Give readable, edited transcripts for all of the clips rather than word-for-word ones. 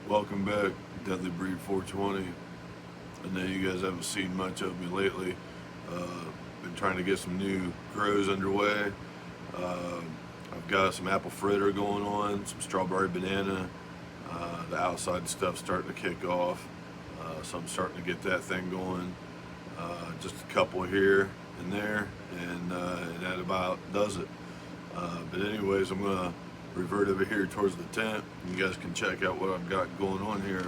Welcome back, Deadly Breed 420. I know you guys haven't seen much of me lately. Been trying to get some new grows underway. Uh, I've got some apple fritter going on, some strawberry banana. The outside stuff's starting to kick off, so I'm starting to get that thing going. Just a couple here and there, and that about does it. But anyways, I'm gonna revert over here towards the tent. You guys can check out what I've got going on here.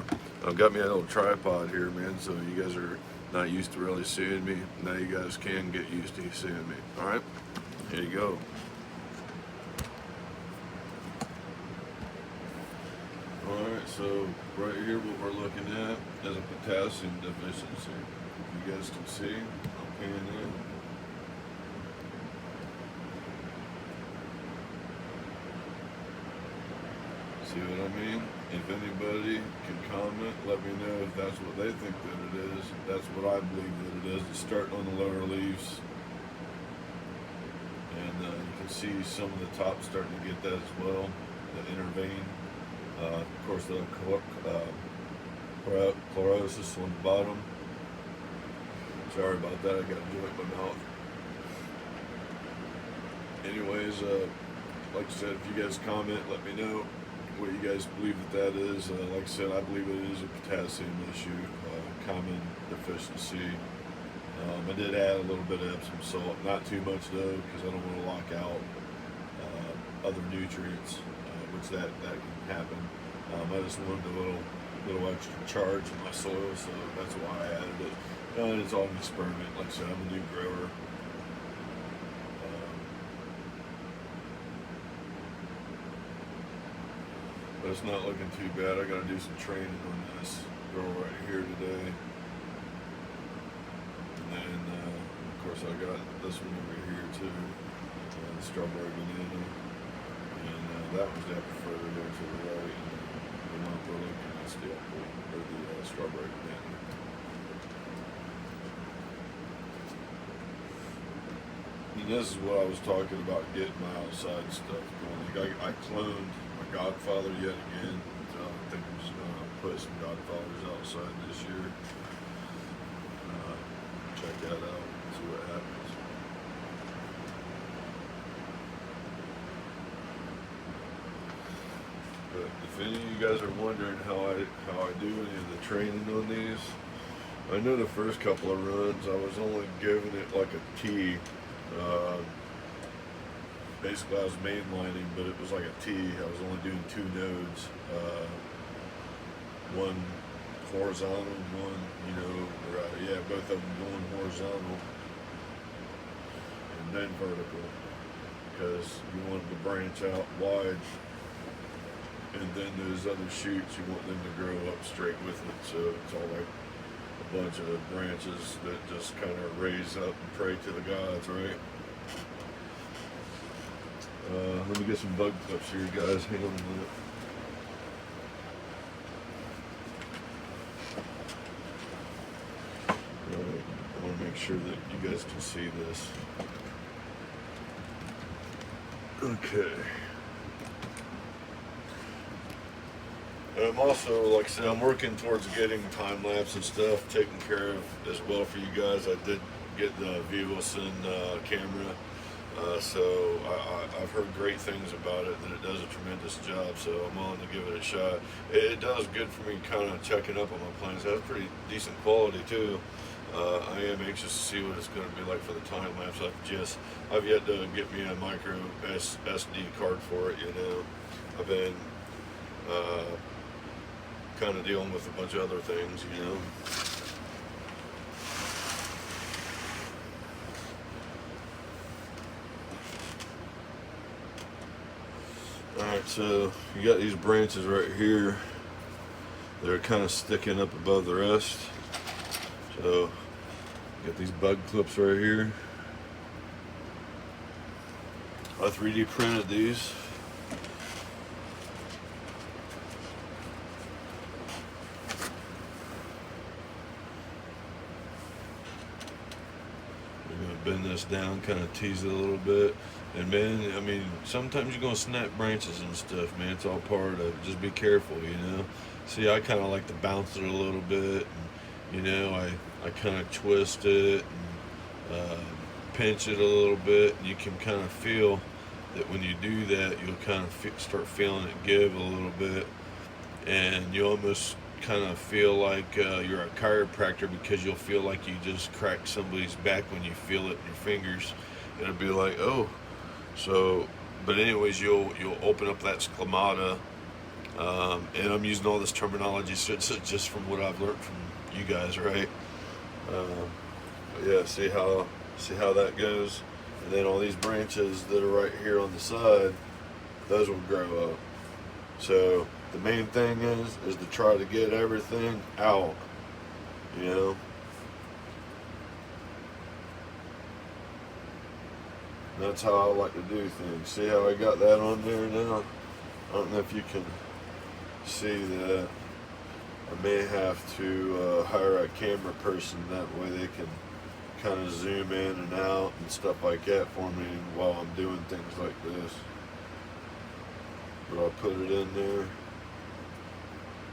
I've got me a little tripod here, man, so you guys are not used to really seeing me. Now you guys can get used to seeing me. All right, here you go. All right, so right here what we're looking at is a potassium deficiency. You guys can see, I'll pan in. See what I mean? If anybody can comment, let me know if that's what they think that it is. That's what I believe that it is. It's starting on the lower leaves. And you can see some of the top starting to get that as well, the inner vein. Of course, the chlorosis on the bottom. Sorry about that, I got a joint in my mouth. Anyways, like I said, if you guys comment, let me know what you guys believe that is. Like I said, I believe it is a potassium issue, common deficiency. I did add a little bit of Epsom salt, not too much though, because I don't want to lock out other nutrients, which that can happen. I just wanted a little extra charge in my soil, so that's why I added it. And it's all an experiment. Like I said, I'm a new grower. But it's not looking too bad. I got to do some training on this girl right here today. And then, of course, I got this one over here too, the strawberry banana. And that was the apple further there to the right. And the one we're looking at is the apple, or the strawberry banana. And this is what I was talking about, getting my outside stuff going. Like I cloned my Godfather yet again. So I think I'm just going to put some Godfathers outside this year. Check that out, see what happens. But if any of you guys are wondering how I do any of the training on these, I know the first couple of runs I was only giving it like a T. Basically I was mainlining, but it was like a T. I was only doing 2 nodes, one horizontal, one, both of them going horizontal, and then vertical, because you want them to branch out wide, and then those other shoots, you want them to grow up straight with it, so it's all like a bunch of branches that just kind of raise up and pray to the gods, right? Let me get some bug clips here, guys. Hang on a minute. Alright, I want to make sure that you guys can see this. Okay. I'm also, like I said, I'm working towards getting time lapse and stuff taken care of as well for you guys. I did get the Vivison camera. So I've heard great things about it, that it does a tremendous job, so I'm willing to give it a shot. It does good for me kind of checking up on my plants. It has pretty decent quality too. I am anxious to see what it's going to be like for the time lapse. I've yet to get me a micro SD card for it, I've been kind of dealing with a bunch of other things, Alright, so you got these branches right here. They're kind of sticking up above the rest. So, you got these bug clips right here. I 3D printed these. bend this down, kind of tease it a little bit. And man, I mean, sometimes you're gonna snap branches and stuff, man. It's all part of it. Just be careful, you know. See, I kind of like to bounce it a little bit, and you know, I kind of twist it and pinch it a little bit, and you can kind of feel that when you do that, you'll kind of start feeling it give a little bit, and you almost kind of feel like you're a chiropractor, because you'll feel like you just cracked somebody's back when you feel it in your fingers. It'll be like, oh, so. But anyways, you'll open up that sclemata, and I'm using all this terminology so it's just from what I've learned from you guys, right? Yeah, see how that goes, and then all these branches that are right here on the side, those will grow up. So the main thing is to try to get everything out, you know. That's how I like to do things. See how I got that on there now? I don't know if you can see that. I may have to hire a camera person, that way they can kind of zoom in and out and stuff like that for me while I'm doing things like this. But I'll put it in there,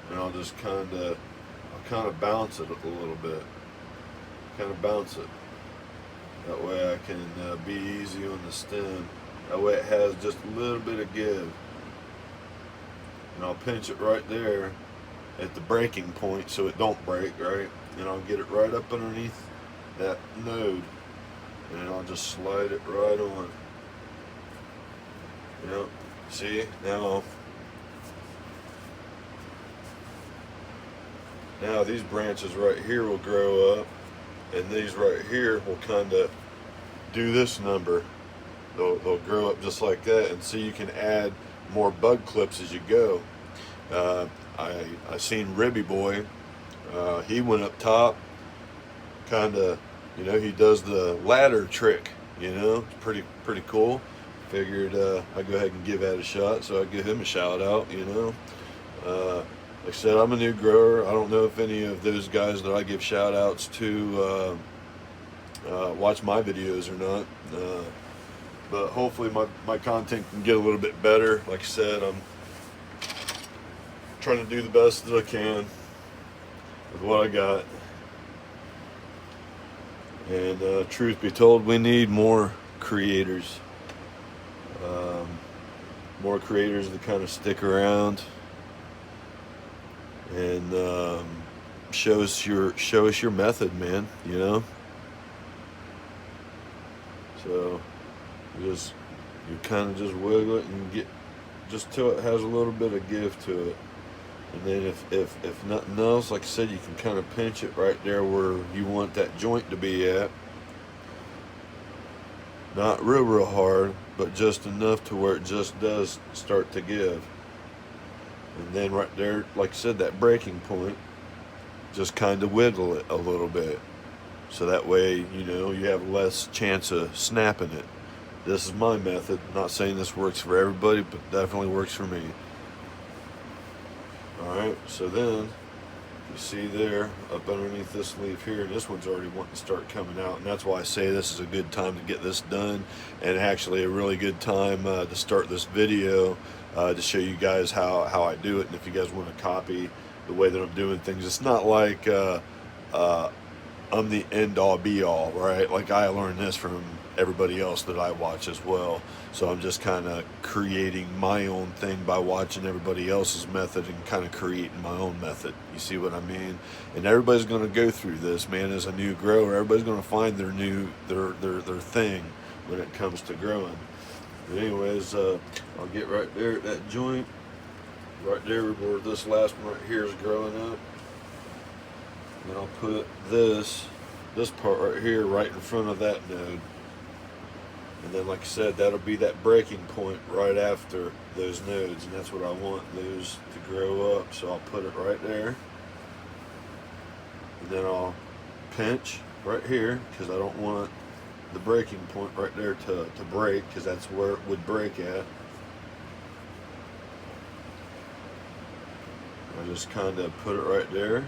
and I'll just kind of bounce it a little bit. Kind of bounce it. That way I can be easy on the stem. That way it has just a little bit of give. And I'll pinch it right there at the breaking point so it don't break, right? And I'll get it right up underneath that node, and I'll just slide it right on. Yep. See, now these branches right here will grow up, and these right here will kind of do this number. They'll grow up just like that, and see, you can add more bug clips as you go. I seen Ribby Boy. He went up top, kind of, you know, he does the ladder trick. You know, it's pretty cool. Figured I'd go ahead and give that a shot, so I'd give him a shout out. You know, like I said, I'm a new grower. I don't know if any of those guys that I give shout outs to watch my videos or not. But hopefully my content can get a little bit better. Like I said, I'm trying to do the best that I can with what I got. And truth be told, we need more creators. More creators to kind of stick around and show us your method, man. You know. So you kind of just wiggle it and get just till it has a little bit of give to it. And then if nothing else, like I said, you can kind of pinch it right there where you want that joint to be at. Not real hard, but just enough to where it just does start to give. And then right there, like I said, that breaking point, just kind of wiggle it a little bit. So that way, you know, you have less chance of snapping it. This is my method. I'm not saying this works for everybody, but definitely works for me. Alright, so then you see there up underneath this leaf here, and this one's already wanting to start coming out, and that's why I say this is a good time to get this done, and actually a really good time to start this video to show you guys how I do it. And if you guys want to copy the way that I'm doing things, it's not like I'm the end all be all, right? Like, I learned this from everybody else that I watch as well. So I'm just kind of creating my own thing by watching everybody else's method and kind of creating my own method. You see what I mean? And everybody's going to go through this, man. As a new grower, everybody's going to find their thing when it comes to growing. But anyways, I'll get right there at that joint, right there where this last one right here is growing up. And I'll put this part right here right in front of that node. And then, like I said, that'll be that breaking point right after those nodes, and that's what I want those to grow up. So I'll put it right there, and then I'll pinch right here, because I don't want the breaking point right there to break, because that's where it would break at. I just kind of put it right there,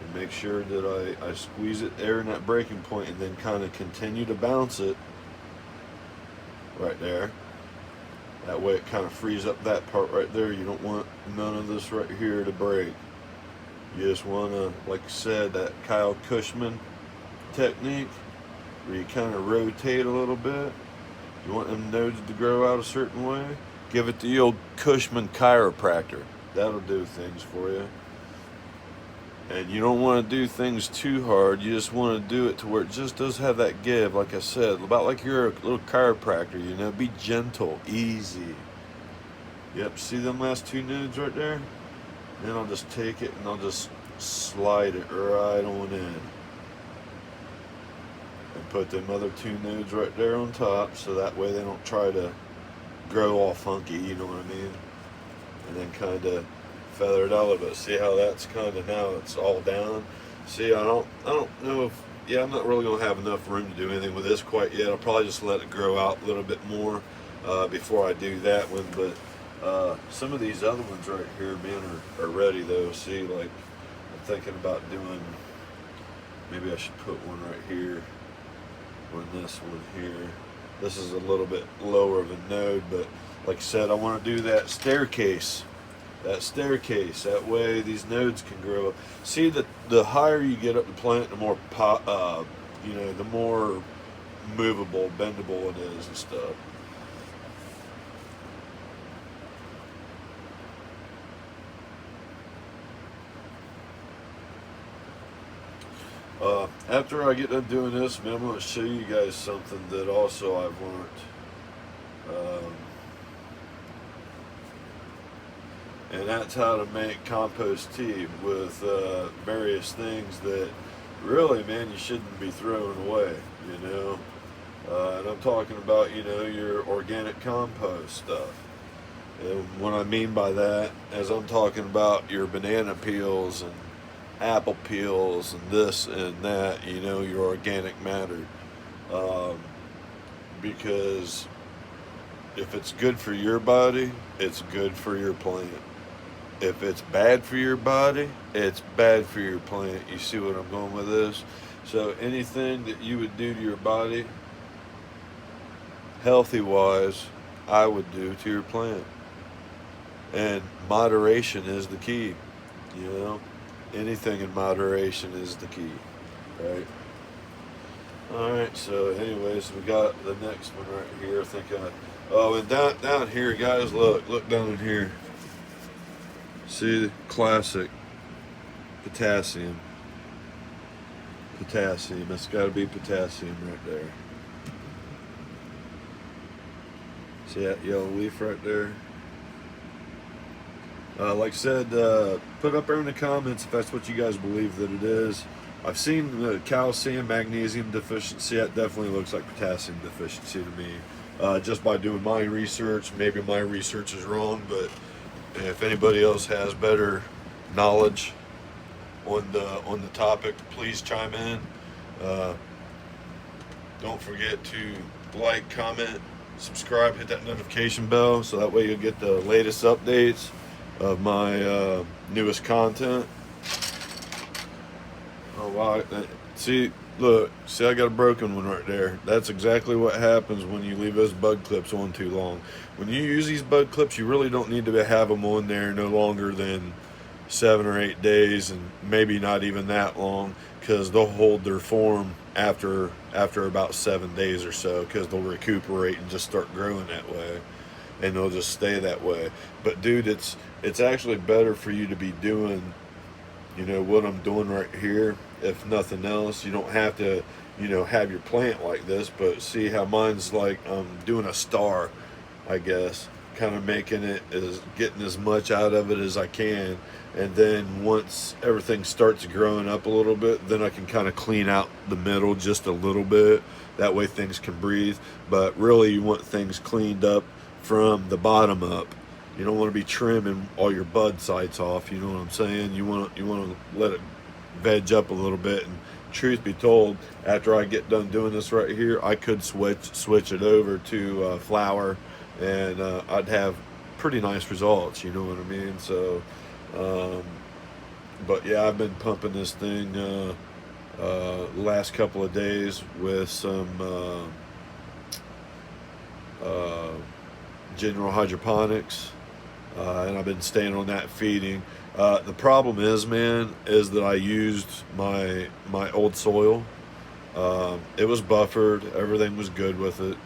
And make sure that I squeeze it there in that breaking point, and then kind of continue to bounce it right there. That way it kind of frees up that part right there. You don't want none of this right here to break. You just want to, like I said, that Kyle Cushman technique where you kind of rotate a little bit. You want them nodes to grow out a certain way, give it the old Cushman chiropractor. That'll do things for you. And you don't want to do things too hard. You just want to do it to where it just does have that give, like I said, about like you're a little chiropractor, you know, be gentle, easy. Yep, see them last two nodes right there? Then I'll just take it and I'll just slide it right on in. And put them other two nodes right there on top, so that way they don't try to grow all funky, you know what I mean? And then kind of feather it out a little bit. See how that's kind of, now it's all down. See, I don't know if, yeah, I'm not really going to have enough room to do anything with this quite yet. I'll probably just let it grow out a little bit more before I do that one. But some of these other ones right here, man, are ready though. See, like, I'm thinking about doing, maybe I should put one right here, or this one here. This is a little bit lower of a node, but like I said, I want to do that staircase. That way these nodes can grow up. See, that the higher you get up the plant, the more you know, the more movable, bendable it is and stuff. After I get done doing this, man, I'm going to show you guys something that also I've learned. And that's how to make compost tea with various things that really, man, you shouldn't be throwing away, you know. And I'm talking about, you know, your organic compost stuff. And what I mean by that is I'm talking about your banana peels and apple peels and this and that, you know, your organic matter. Because if it's good for your body, it's good for your plant. If it's bad for your body, it's bad for your plant. You see what I'm going with this? So anything that you would do to your body, healthy wise, I would do to your plant. And moderation is the key, you know. Anything in moderation is the key, right? Alright, so anyways, we got the next one right here. I think oh, and down here, guys, look down in here. See the classic potassium. It's got to be potassium right there. See that yellow leaf right there? Like I said, put up there in the comments if that's what you guys believe that it is. I've seen the calcium, magnesium deficiency. That definitely looks like potassium deficiency to me. Just by doing my research, maybe my research is wrong, but if anybody else has better knowledge on the topic, please chime in. Don't forget to like, comment, subscribe, hit that notification bell, so that way you'll get the latest updates of my newest content. Oh wow, see, look, see, I got a broken one right there. That's exactly what happens when you leave those bud clips on too long. When you use these bud clips, you really don't need to have them on there no longer than 7 or 8 days, and maybe not even that long, because they'll hold their form after about 7 days or so, because they'll recuperate and just start growing that way, and they'll just stay that way. But dude, it's actually better for you to be doing, you know, what I'm doing right here. If nothing else, you don't have to, you know, have your plant like this, but see how mine's like doing a star, I guess, kind of making it, as getting as much out of it as I can. And then once everything starts growing up a little bit, then I can kind of clean out the middle just a little bit. That way things can breathe. But really, you want things cleaned up from the bottom up. You don't want to be trimming all your bud sites off, you know what I'm saying? You want to let it veg up a little bit. And truth be told, after I get done doing this right here, I could switch it over to flour, and I'd have pretty nice results, you know what I mean? So But yeah, I've been pumping this thing last couple of days with some uh, general hydroponics, and I've been staying on that feeding. The problem is, man, is that I used my old soil. It was buffered. Everything was good with it.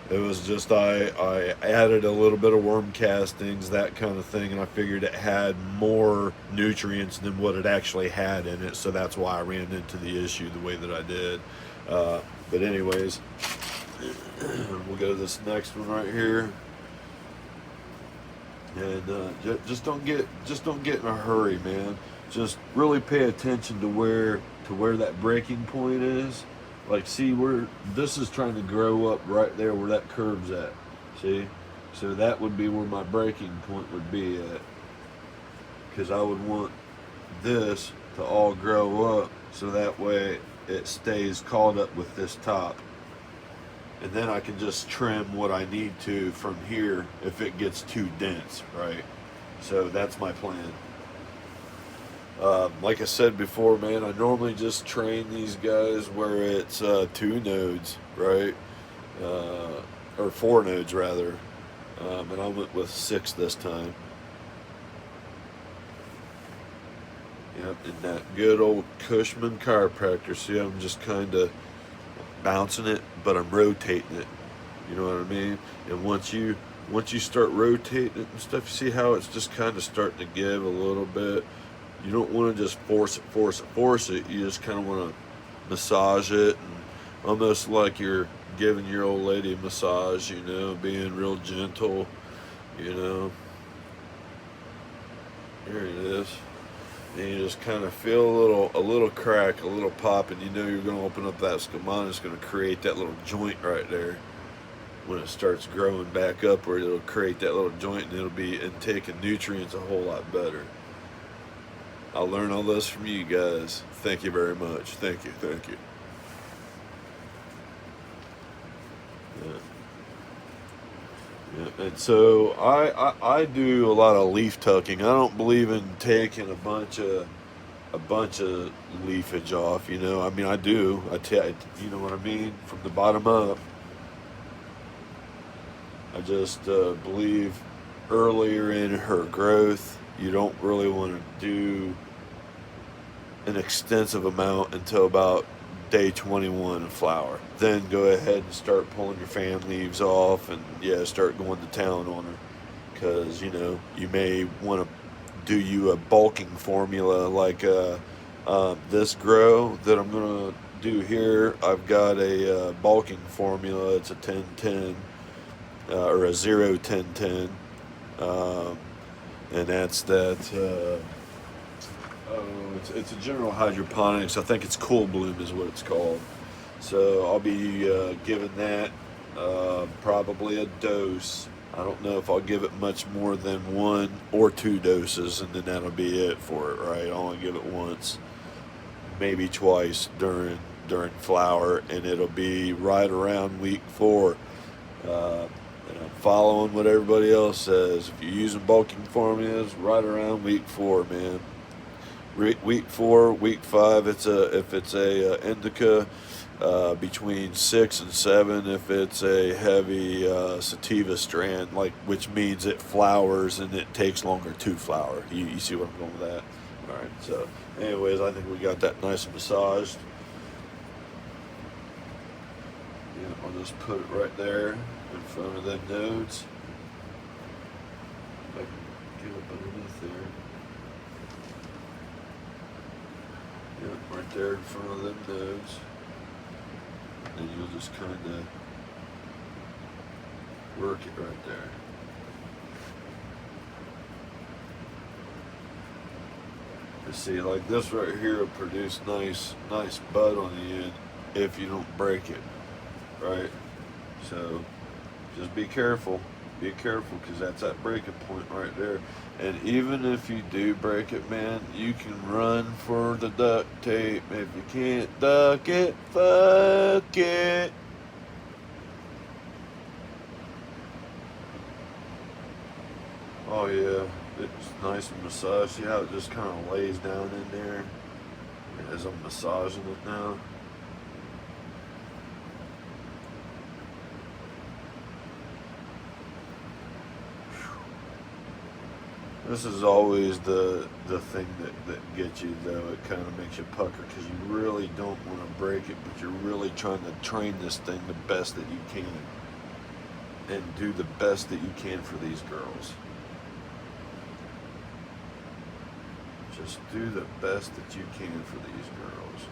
It was just I added a little bit of worm castings, that kind of thing, and I figured it had more nutrients than what it actually had in it. So that's why I ran into the issue the way that I did. But anyways, we'll go to this next one right here, and just don't get in a hurry, man. Just really pay attention to where that breaking point is. Like, see where this is trying to grow up right there where that curve's at. See, so that would be where my breaking point would be at, because I would want this to all grow up so that way it stays caught up with this top, and then I can just trim what I need to from here if it gets too dense, right? So that's my plan. Like I said before, man, I normally just train these guys where it's 2 nodes, right? Or 4 nodes rather. And I went with 6 this time. Yep, and that good old Cushman chiropractor. See, I'm just kind of bouncing it, but I'm rotating it. You know what I mean? And once you start rotating it and stuff, you see how it's just kind of starting to give a little bit. You don't want to just force it. You just kind of want to massage it, and almost like you're giving your old lady a massage, being real gentle, you know. Here it is. And you just kind of feel a little crack, a little pop, and you're going to open up that scamana. It's going to create that little joint right there. When it starts growing back up, where it'll create that little joint, and it'll be intaking nutrients a whole lot better. I'll learn all this from you guys. Thank you very much. Thank you. Thank you. Yeah. Yeah. And so I do a lot of leaf tucking. I don't believe in taking a bunch of leafage off. I mean, I do. You know what I mean, from the bottom up. I just believe earlier in her growth, you don't really want to do an extensive amount until about day 21 of flower. Then go ahead and start pulling your fan leaves off, and yeah, start going to town on her. Because, you may want to do you a bulking formula like this grow that I'm going to do here. I've got a bulking formula. It's a 10-10 or a 0-10-10. And that's that. It's a general hydroponics. I think it's Cool Bloom is what it's called. So I'll be giving that probably a dose. I don't know if I'll give it much more than 1 or 2 doses, and then that'll be it for it, right? I'll only give it once, maybe twice during flower, and it'll be right around week 4. And I'm following what everybody else says. If you're using bulking formulas, right around week 4, man. Week 4, week 5, if it's a indica, between 6 and 7 if it's a heavy sativa strand, which means it flowers and it takes longer to flower. You see where I'm going with that? All right. So, anyways, I think we got that nice and massaged. Yeah, I'll just put it right there in front of them nodes. If I can get up underneath there. Yeah, right there in front of them nodes. And you'll just kind of work it right there. You see, like this right here will produce nice bud on the end if you don't break it, right? So just be careful. Be careful, because that's that breaking point right there. And even if you do break it, man, you can run for the duct tape. If you can't duck it, fuck it. Oh yeah, it's nice and massaged. See how it just kind of lays down in there as I'm massaging it now. This is always the thing that gets you though. It kind of makes you pucker because you really don't want to break it, but you're really trying to train this thing the best that you can and do the best that you can for these girls. Just do the best that you can for these girls,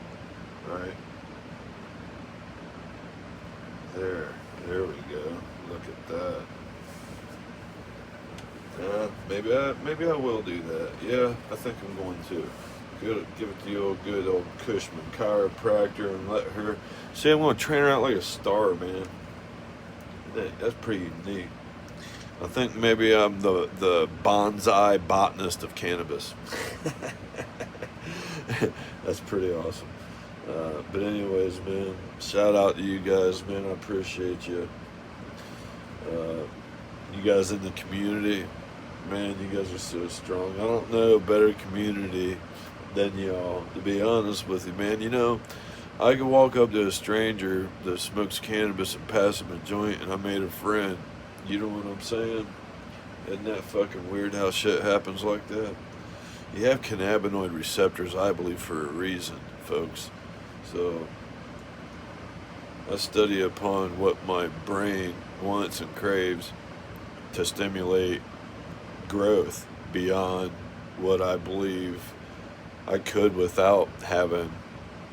right? There we go. Look at that. Maybe I will do that. Yeah, I think I'm going to. Give it the good old Cushman chiropractor and let her. See, I'm going to train her out like a star, man. That's pretty neat. I think maybe I'm the bonsai botanist of cannabis. That's pretty awesome. But anyways, man, shout out to you guys, man. I appreciate you. You guys in the community, man, you guys are so strong. I don't know a better community than y'all, to be honest with you, man. You know, I could walk up to a stranger that smokes cannabis and pass him a joint, and I made a friend. You know what I'm saying? Isn't that fucking weird how shit happens like that? You have cannabinoid receptors, I believe, for a reason, folks. So, I study upon what my brain wants and craves to stimulate growth beyond what I believe I could without having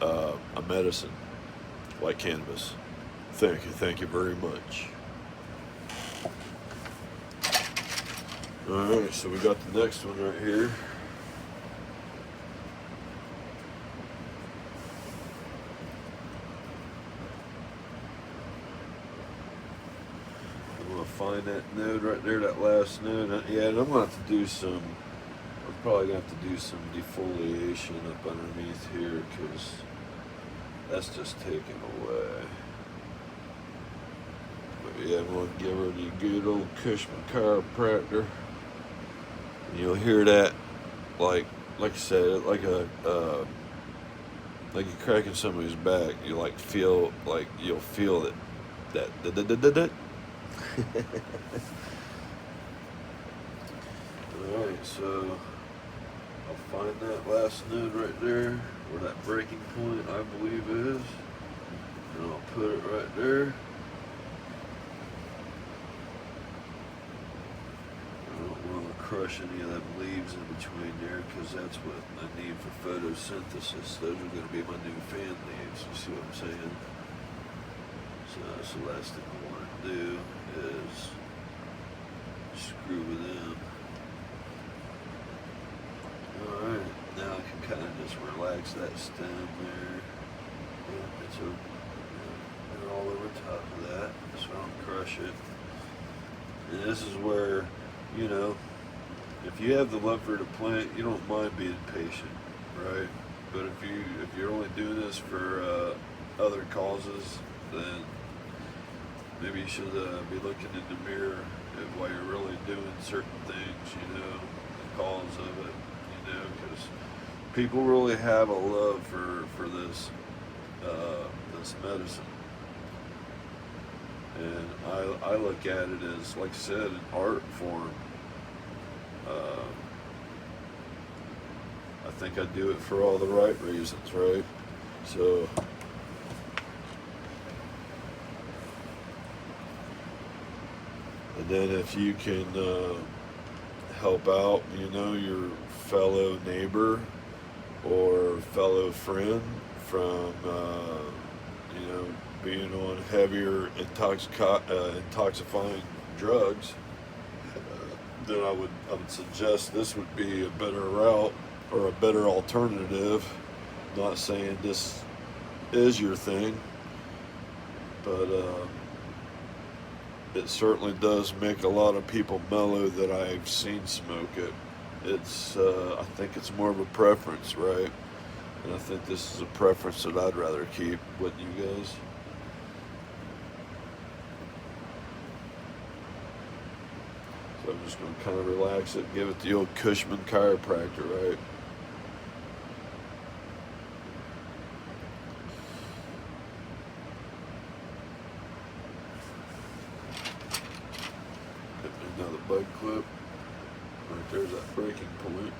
a medicine like cannabis. Thank you very much. Alright, so we got the next one right here. Find that node right there, that last node. Yeah, and I'm gonna have to do some. I'm probably gonna have to do some defoliation up underneath here because that's just taken away. But yeah, I'm gonna give her the good old Cushman chiropractor. And you'll hear that, like I said, like like you're cracking somebody's back. You you'll feel it. That. Alright, so I'll find that last node right there, where that breaking point I believe is, and I'll put it right there. I don't want to crush any of them leaves in between there, because that's what I need for photosynthesis. Those are going to be my new fan leaves, you see what I'm saying? So that's the last thing I want to do is screw with them. Alright, now I can kind of just relax that stem there. Yeah, it's open. And all over top of that, so I don't crush it. And this is where, you know, if you have the love for the plant, you don't mind being patient, right? But if you're only doing this for other causes, then maybe you should be looking in the mirror at why you're really doing certain things, you know, the cause of it, you know, because people really have a love for this this medicine. And I look at it as, like I said, an art form. I think I do it for all the right reasons, right? So and then if you can help out, you know, your fellow neighbor or fellow friend from, you know, being on heavier intoxifying drugs, then I would suggest this would be a better route or a better alternative. Not saying this is your thing, but it certainly does make a lot of people mellow that I've seen smoke it. It's I think it's more of a preference, right? And I think this is a preference that I'd rather keep. Wouldn't you guys? So I'm just going to kind of relax it, give it the old Cushman chiropractor, right? Hit me another bug clip. Right there's that breaking point.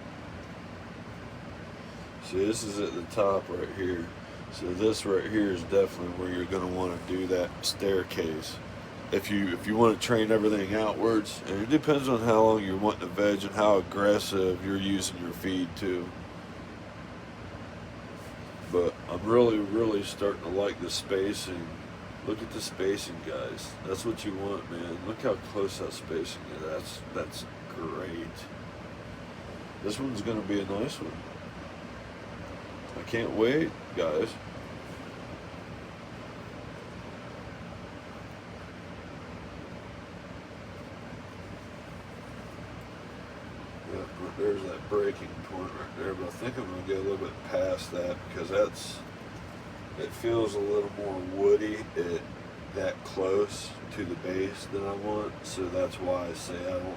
See, this is at the top right here. So this right here is definitely where you're going to want to do that staircase. If you want to train everything outwards, and it depends on how long you're wanting to veg and how aggressive you're using your feed too. But I'm really starting to like the spacing. Look at the spacing, guys. That's what you want, man. Look how close that spacing is. That's great. This one's going to be a nice one. I can't wait, guys. Yep, there's that breaking point right there, but I think I'm going to go a little bit past that because it feels a little more woody at that close to the base than I want, so that's why I say I'm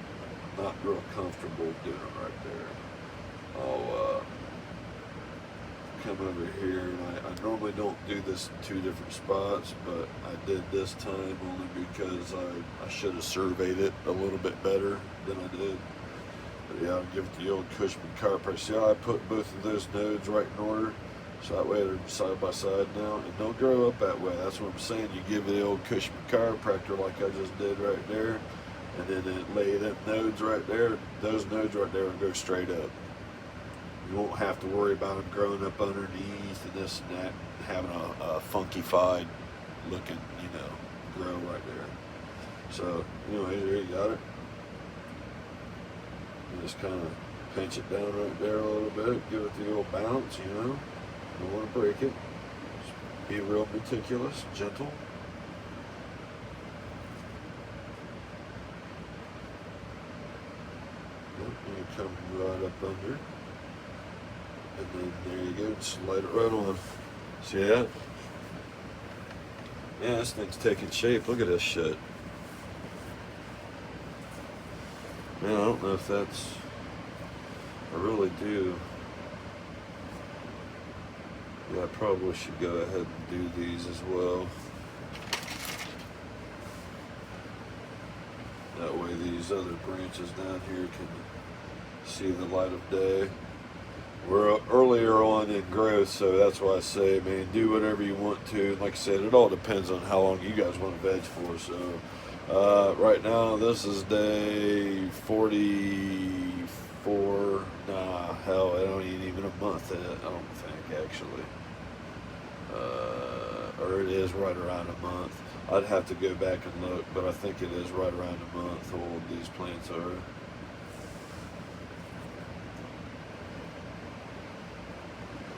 not real comfortable doing it right there. I'll come over here, and I normally don't do this in 2 different spots, but I did this time only because I should have surveyed it a little bit better than I did. But yeah, I'll give it the old Cushman chiropractor. See how I put both of those nodes right in order? So that way they're side by side now, and don't grow up that way. That's what I'm saying. You give it the old Cushman chiropractor like I just did right there, and then lay them nodes right there. Those nodes right there will go straight up. You won't have to worry about them growing up underneath and this and that, and having a funky-fied looking, grow right there. So, anyway, there you got it. You just kind of pinch it down right there a little bit, give it the old bounce, Don't want to break it. Just be real meticulous, gentle. Yep, you come right up under. And then there you go, just slide it right on. See that? Yeah, this thing's taking shape. Look at this shit. Man, I don't know if that's... I really do. Yeah, I probably should go ahead and do these as well. That way these other branches down here can see the light of day. We're earlier on in growth, so that's why I say, man, do whatever you want to. And like I said, it all depends on how long you guys want to veg for. So right now, this is day 44. Nah, hell, it ain't even a month. I don't think, actually. Or it is right around a month. I'd have to go back and look, but I think it is right around a month old, these plants are.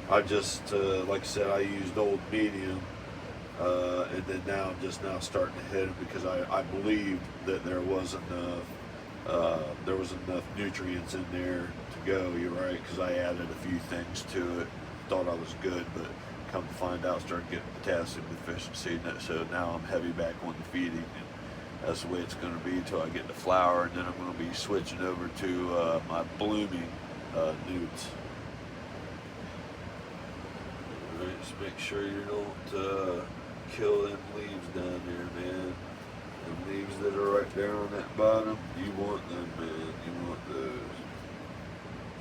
I just, like I said, I used old medium, and then now I'm just now starting to hit them because I believed that there was enough nutrients in there to go. You're right, because I added a few things to it, thought I was good, but come to find out, started getting potassium deficiency. So now I'm heavy back on the feeding, and that's the way it's going to be until I get the flower, and then I'm going to be switching over to my blooming newts. Just make sure you don't kill them leaves down there, man. The leaves that are right there on that bottom, you want them, man. You want those.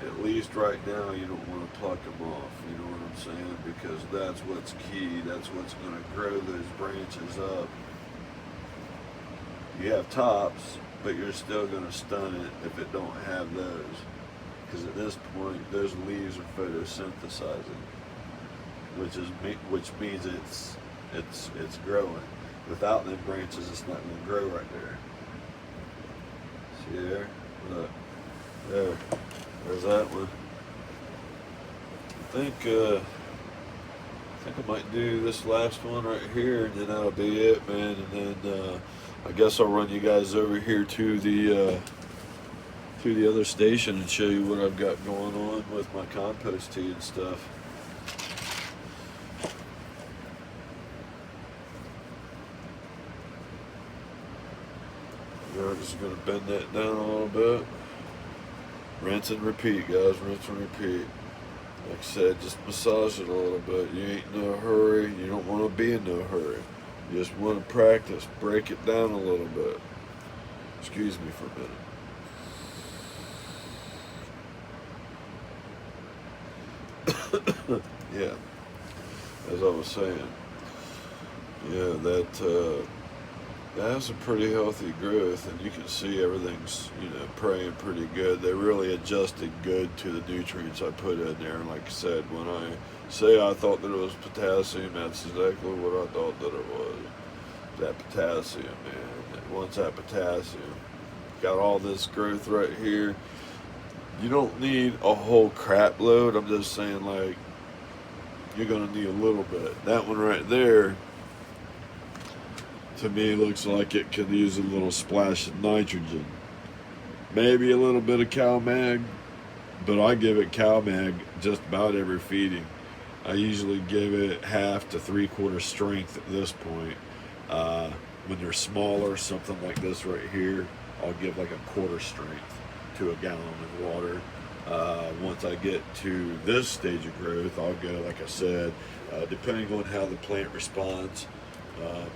At least right now, you don't want to pluck them off. You know what I'm saying? Because that's what's key. That's what's going to grow those branches up. You have tops, but you're still going to stun it if it don't have those. Because at this point, those leaves are photosynthesizing. Which means it's growing. Without them branches, it's not going to grow right there. See there? Look, there's that one. I think I might do this last one right here, and then that'll be it, man. And then I guess I'll run you guys over here to the other station and show you what I've got going on with my compost tea and stuff. Just gonna bend that down a little bit. Rinse and repeat, guys. Rinse and repeat. Like I said, just massage it a little bit. You ain't in no hurry. You don't want to be in no hurry. You just want to practice. Break it down a little bit. Excuse me for a minute. Yeah, as I was saying, yeah, that has a pretty healthy growth, and you can see everything's, praying pretty good. They really adjusted good to the nutrients I put in there. And like I said, when I say I thought that it was potassium, that's exactly what I thought that it was. That potassium, man. Once that potassium, got all this growth right here. You don't need a whole crap load. I'm just saying, like, you're gonna need a little bit. That one right there, to me, looks like it could use a little splash of nitrogen. Maybe a little bit of CalMag, but I give it CalMag just about every feeding. I usually give it half to 3/4 strength at this point. When they're smaller, something like this right here, I'll give like 1/4 strength to a gallon of water. Once I get to this stage of growth, I'll go, like I said, depending on how the plant responds,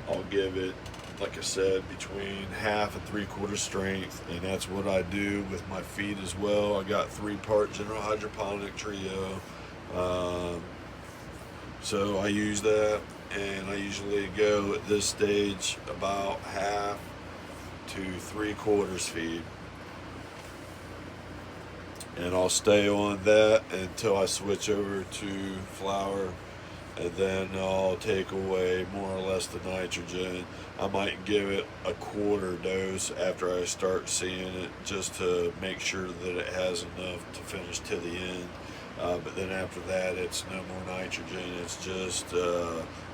I'll give it, like I said, between half and 3/4 strength, and that's what I do with my feed as well. I got 3-part General Hydroponic Trio, so I use that, and I usually go at this stage about half to 3/4 feed, and I'll stay on that until I switch over to flour. And then I'll take away more or less the nitrogen. I might give it a 1/4 dose after I start seeing it, just to make sure that it has enough to finish to the end. But then after that, it's no more nitrogen. It's just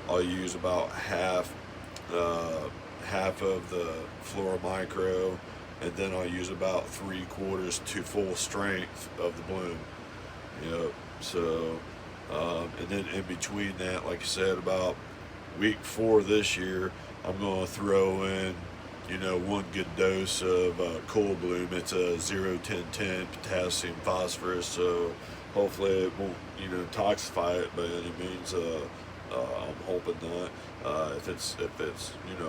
I'll use about half of the Flora Micro, and then I'll use about 3/4 to full strength of the Bloom. Yep. So. And then in between that, like I said, about week 4 this year, I'm going to throw in, 1 good dose of Cool Bloom. It's a 0-10-10 potassium phosphorus, so hopefully it won't, toxify it by any means. I'm hoping not. If it's a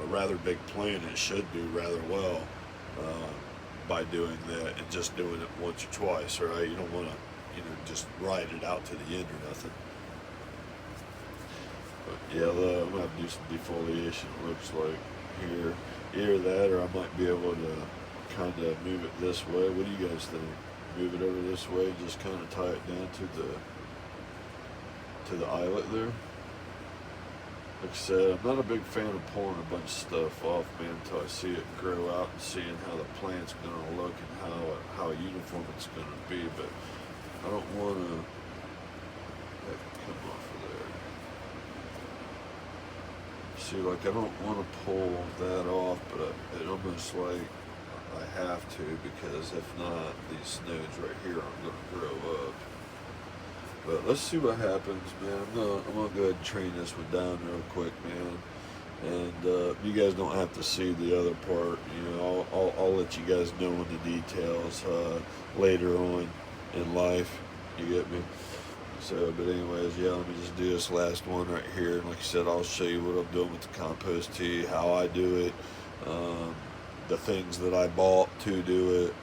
rather big plant, it should do rather well by doing that and just doing it once or twice, right? You don't want to just ride it out to the end or nothing. But yeah, I'm gonna have to do some defoliation, it looks like here. Either that, or I might be able to kind of move it this way. What do you guys think? Move it over this way, just kind of tie it down to the eyelet there. Like I said, I'm not a big fan of pulling a bunch of stuff off, man, until I see it grow out and seeing how the plant's gonna look and how uniform it's gonna be. But I don't want to have it come off of there. See, like, I don't want to pull that off, but it almost like I have to, because if not, these nodes right here aren't going to grow up. But let's see what happens, man. I'm gonna go ahead and train this one down real quick, man. And you guys don't have to see the other part. I'll let you guys know in the details later on in life, you get me? So, but anyways, yeah, let me just do this last one right here, and like I said, I'll show you what I'm doing with the compost tea, how I do it, the things that I bought to do it,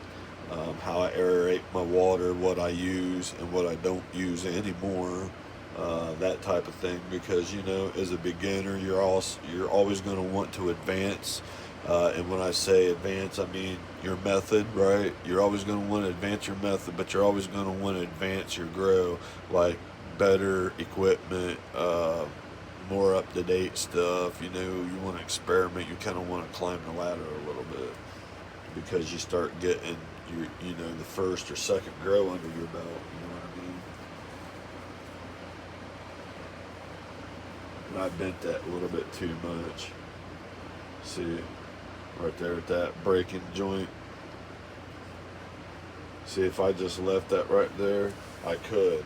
how I aerate my water, what I use and what I don't use anymore, that type of thing, because as a beginner, you're always going to want to advance. And when I say advance, I mean your method, right? You're always going to want to advance your method, but you're always going to want to advance your grow, like better equipment, more up-to-date stuff. You want to experiment. You kind of want to climb the ladder a little bit, because you start getting the first or second grow under your belt. You know what I mean? And I bent that a little bit too much. See, right there at that breaking joint. See, if I just left that right there, I could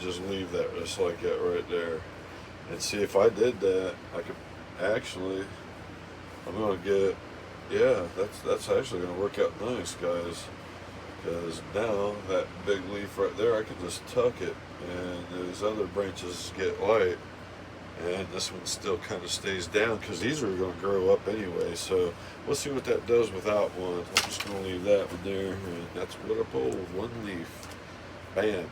just leave that just like that right there. And see, if I did that, I could actually, I'm going to get Yeah, that's actually gonna work out nice, guys. Because now that big leaf right there, I can just tuck it, and those other branches get light, and this one still kind of stays down because these are going to grow up anyway. So we'll see what that does without one. I'm just going to leave that one there, and that's what I pulled. One leaf, bam.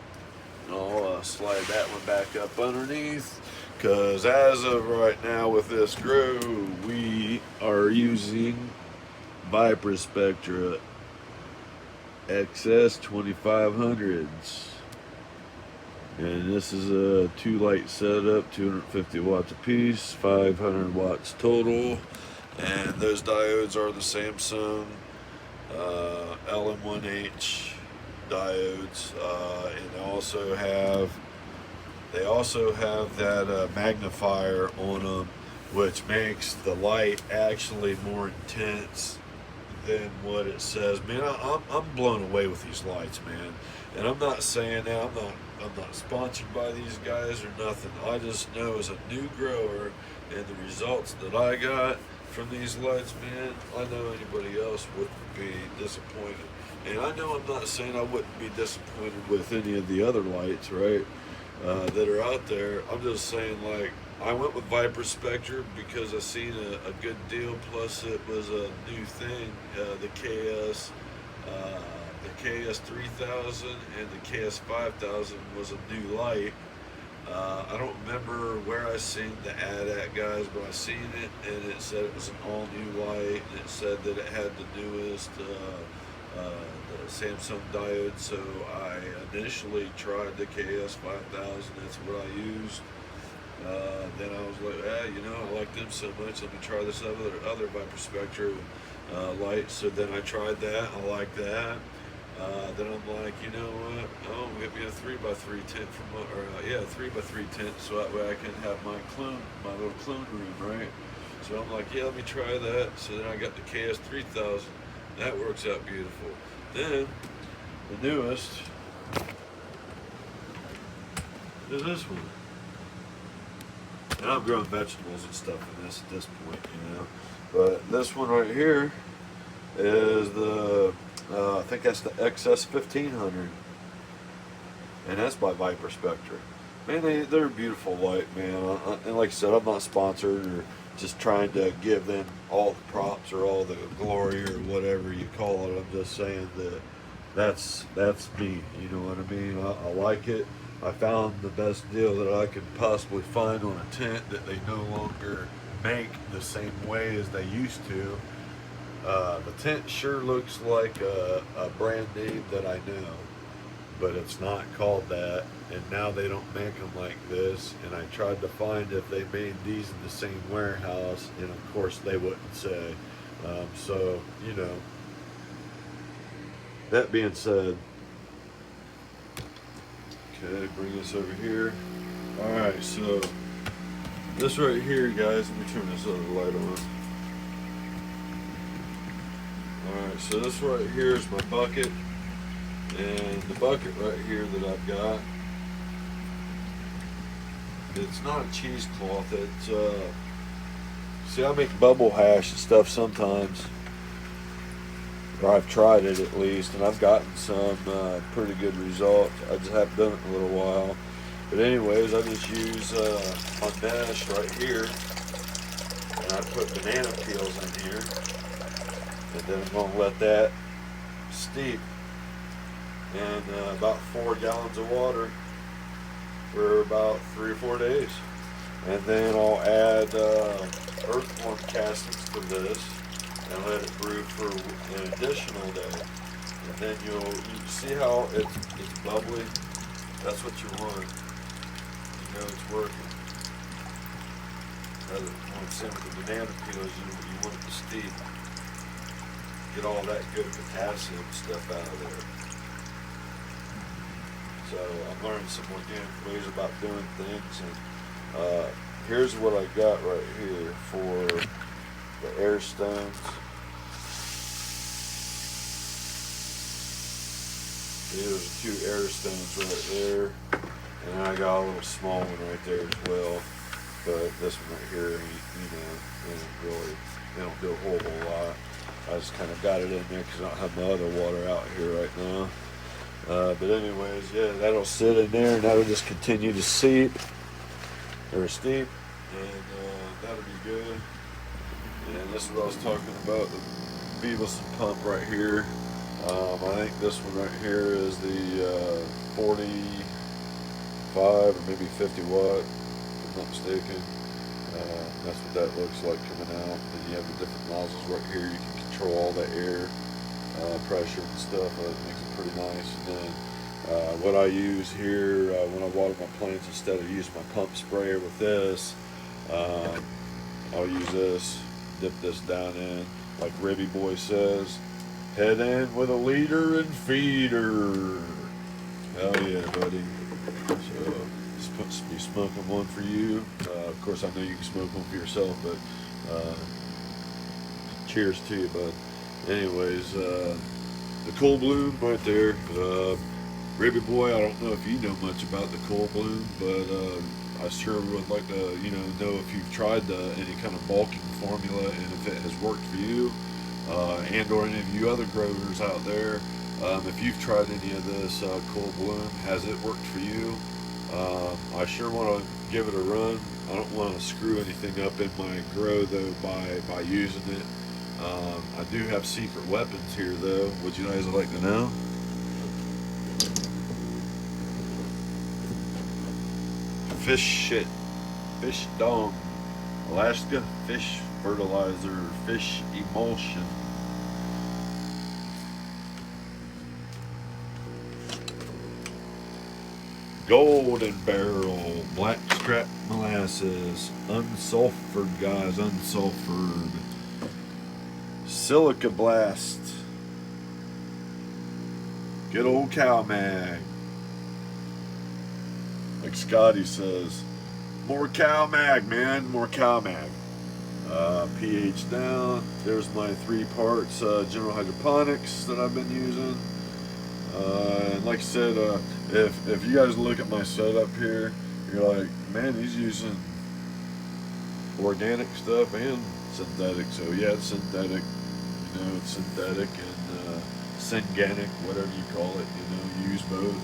And I'll slide that one back up underneath. Because as of right now with this grow, we are using Viper Spectra XS 2500s. And this is a 2 light setup, 250 watts a piece, 500 watts total. And those diodes are the Samsung LM1H diodes. And they also have that magnifier on them, which makes the light actually more intense than what it says. Man, I'm blown away with these lights, man. And I'm not saying that I'm not sponsored by these guys or nothing. I just know as a new grower and the results that I got from these lights, man, I know anybody else wouldn't be disappointed. And I know I'm not saying I wouldn't be disappointed with any of the other lights, right, that are out there. I'm just saying, like, I went with Viper Spectre because I seen a good deal. Plus, it was a new thing. The KS 3000 and the KS 5000 was a new light. I don't remember where I seen the ad at, guys, but I seen it, and it said it was an all new light, and it said that it had the newest the Samsung diode. So I initially tried the KS 5000. That's what I used. Then I was like, I like them so much. Let me try this other Viper Spectra light. So then I tried that. I like that. Then I'm like, you know what? Oh, get me a 3x3 tent from 3x3 tent, so that way I can have my little clone room, right? So I'm like, yeah, let me try that. So then I got the KS 3000. That works out beautiful. Then the newest is this one. And I'm growing vegetables and stuff in this at this point, you know. But this one right here is the I think that's the XS 1500, and that's by Viper Spectra. Man, they're a beautiful light, man. And like I said, I'm not sponsored or just trying to give them all the props or all the glory or whatever you call it. I'm just saying that that's me. You know what I mean? I like it. I found the best deal that I could possibly find on a tent that they no longer make the same way as they used to. The tent sure looks like a brand name that I know, but it's not called that, and now they don't make them like this. And I tried to find if they made these in the same warehouse, and of course they wouldn't say. So, you know, that being said, okay, bring this over here. Alright, so this right here, guys, let me turn this other light on. Alright, so this right here is my bucket, and the bucket right here that I've got, it's not a cheesecloth. It's see, I make bubble hash and stuff sometimes, or I've tried it at least, and I've gotten some pretty good results. I just haven't done it in a little while. But anyways, I just use my mesh right here, and I put banana peels in here. And then I'm going to let that steep in about 4 gallons of water for about 3 or 4 days. And then I'll add earthworm castings to this and let it brew for an additional day. And then you see how it's bubbly? That's what you want. You know it's working. When it's in with the banana peels, you want it to steep. Get all that good potassium stuff out of there. So I'm learning some organic ways about doing things, and here's what I got right here for the air stones. There's 2 air stones right there, and I got a little small one right there as well. But this one right here, ain't really They don't do a whole lot. I just kind of got it in there because I don't have my other water out here right now. But anyways, yeah, that'll sit in there and that'll just continue to seep or steep, and that'll be good. And this is what I was talking about, the Beavis pump right here. I think this one right here is the 45 or maybe 50 watt, if I'm not mistaken. That's what that looks like coming out. Then you have the different nozzles right here. You can control all the air pressure and stuff. It makes it pretty nice. And then what I use here when I water my plants, instead of using my pump sprayer with this, I'll use this, dip this down in, like Ribby Boy says, head in with a leader and feeder. Hell yeah, buddy. So, be smoking one for you. Of course, I know you can smoke one for yourself, but cheers to you, bud. Anyways, the cool bloom right there. Ribby Boy, I don't know if you know much about the cool bloom, but I sure would like to, know if you've tried any kind of bulking formula and if it has worked for you, and or any of you other growers out there. If you've tried any of this cool bloom, has it worked for you? I sure want to give it a run. I don't want to screw anything up in my grow though by using it. I do have secret weapons here though. Would you guys like to know? Fish shit, fish dung, Alaska fish fertilizer, fish emulsion. Golden Barrel, Blackstrap Molasses, unsulfured guys, unsulfured. Silica Blast. Good old cow mag. Like Scotty says, more cow mag, man, more cow mag. pH down. There's my 3 parts general hydroponics that I've been using. And like I said, if you guys look at my setup here, you're like, man, he's using organic stuff and synthetic. So yeah, it's synthetic, it's synthetic and synganic, whatever you call it, use both.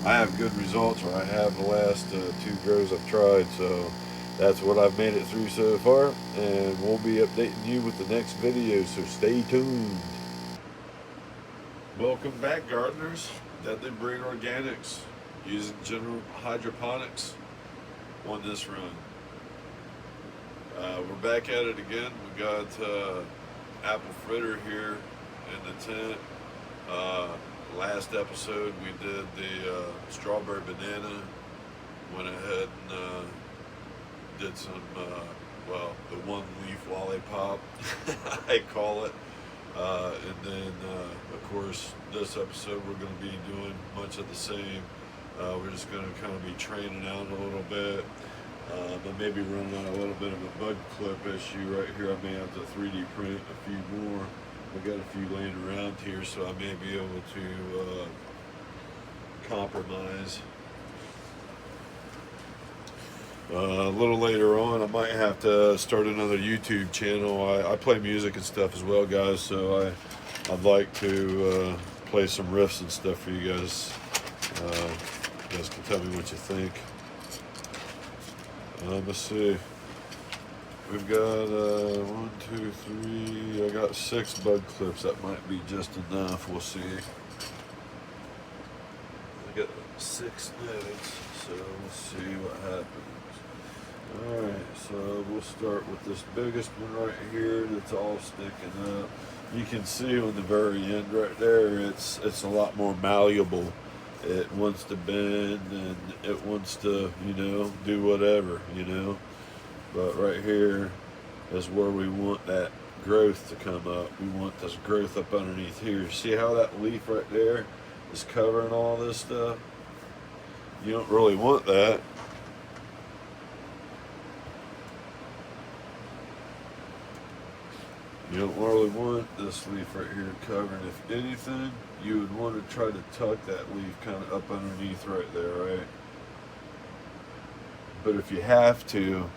I have good results, or I have the last 2 grows I've tried, so that's what I've made it through so far, and we'll be updating you with the next video, so stay tuned. Welcome back, gardeners. Deadly Breed Organics, using general hydroponics on this run. We're back at it again. We got apple fritter here in the tent. Last episode we did the strawberry banana. Went ahead and did some, the one leaf lollipop, I call it. And then, of course, this episode we're going to be doing much of the same. We're just going to kind of be training out a little bit. I may be running out a little bit of a bud clip issue right here. I may have to 3D print a few more. I've got a few laying around here, so I may be able to compromise. A little later on, I might have to start another YouTube channel. I play music and stuff as well, guys, so I'd like to play some riffs and stuff for you guys. You guys can tell me what you think. Let's see. We've got 1, 2, 3. I got 6 bud clips. That might be just enough. We'll see. I got 6 nodes, so we'll see what happens. Alright, so we'll start with this biggest one right here that's all sticking up. You can see on the very end right there, it's a lot more malleable. It wants to bend and it wants to, do whatever, But right here is where we want that growth to come up. We want this growth up underneath here. See how that leaf right there is covering all this stuff? You don't really want that. You don't really want this leaf right here covering. If anything, you would want to try to tuck that leaf kind of up underneath right there, right? But if you have to,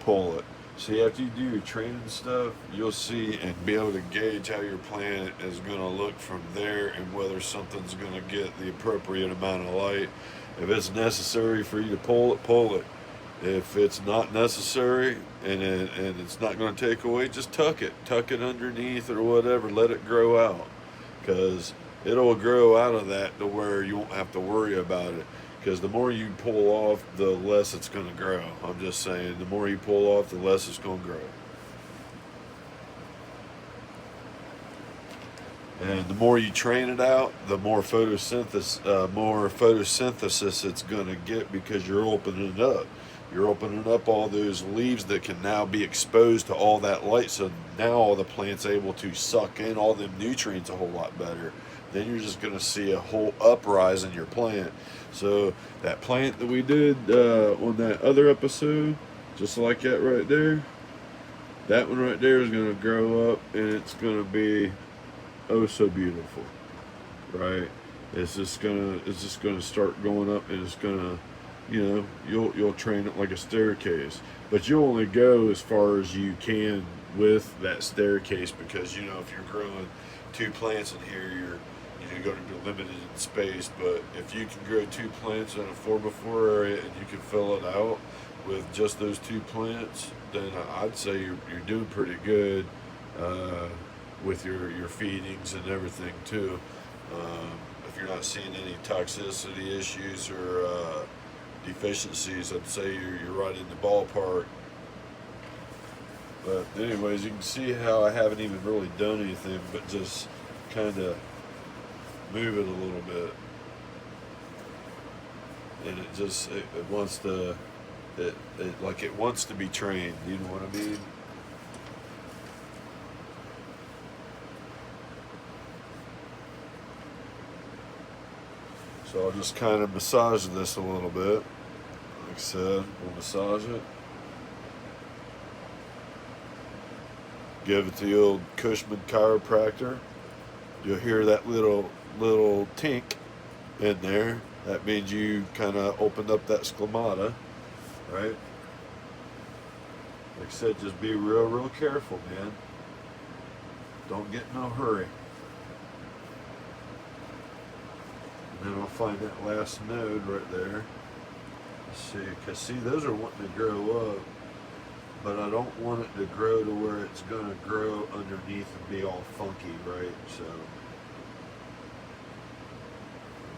pull it. See, after you do your training stuff, you'll see and be able to gauge how your plant is going to look from there and whether something's going to get the appropriate amount of light. If it's necessary for you to pull it, pull it. If it's not necessary and it's not going to take away, just tuck it. Tuck it underneath or whatever. Let it grow out. Because it'll grow out of that to where you won't have to worry about it. Because the more you pull off, the less it's going to grow. I'm just saying, the more you pull off, the less it's going to grow. And the more you train it out, the more photosynthesis it's going to get, because you're opening it up. You're opening up all those leaves that can now be exposed to all that light. So now all the plant's able to suck in all them nutrients a whole lot better. Then you're just going to see a whole uprise in your plant. So that plant that we did on that other episode, just like that right there, that one right there is going to grow up and it's going to be oh so beautiful, right? It's just gonna start going up, and it's gonna, you'll train it like a staircase. But you'll only go as far as you can with that staircase, because if you're growing 2 plants in here, you're going to be limited in space. But if you can grow 2 plants in a 4x4 area and you can fill it out with just those 2 plants, then I'd say you're doing pretty good with your feedings and everything too. If you're not seeing any toxicity issues or deficiencies, I'd say you're right in the ballpark. But anyways, you can see how I haven't even really done anything but just kind of move it a little bit, and it wants to it wants to be trained. You know what I mean? So I'll just kind of massage this a little bit. Like I said, we'll massage it. Give it the old Cushman chiropractor. You'll hear that little tink in there. That means you kind of opened up that sclomata, right? Like I said, just be real careful, man. Don't get in no hurry. And then I'll find that last node right there. Let's see, because those are wanting to grow up, but I don't want it to grow to where it's going to grow underneath and be all funky, right? So,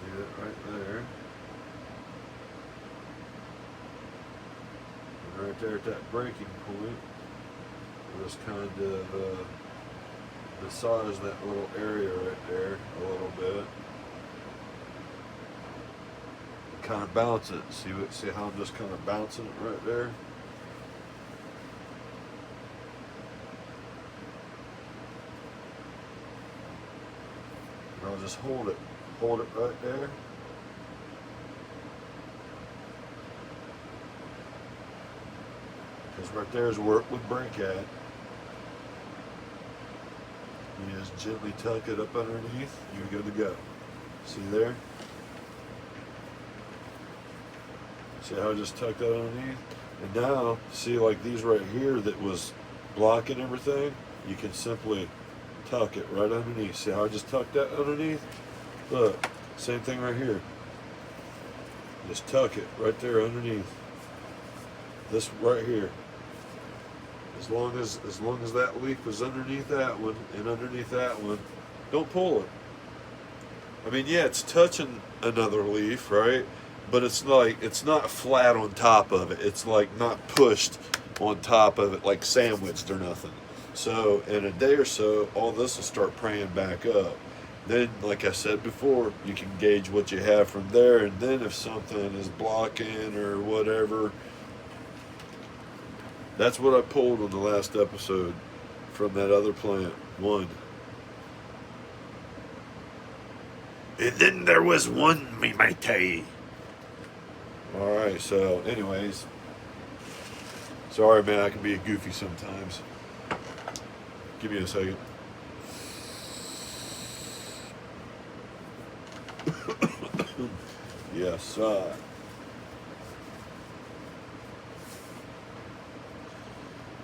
do it right there. And right there at that breaking point, I'll just kind of massage that little area right there a little bit. Kind of bounce it. See how I'm just kind of bouncing it right there? And I'll just hold it right there. Because right there is where it would break at. You just gently tuck it up underneath, you're good to go. See there? See how I just tucked that underneath? And now, see, like these right here that was blocking everything, you can simply tuck it right underneath. See how I just tucked that underneath? Look, same thing right here. Just tuck it right there underneath. This right here. As long as that leaf is underneath that one and underneath that one, don't pull it. I mean, yeah, it's touching another leaf, right? But it's not flat on top of it. It's like not pushed on top of it, like sandwiched or nothing. So in a day or so, all this will start praying back up. Then, like I said before, you can gauge what you have from there, and then if something is blocking or whatever, that's what I pulled on the last episode from that other plant. One. And then there was one, me might tell you. Alright, so anyways, sorry man, I can be a goofy sometimes. Give me a second. Yes,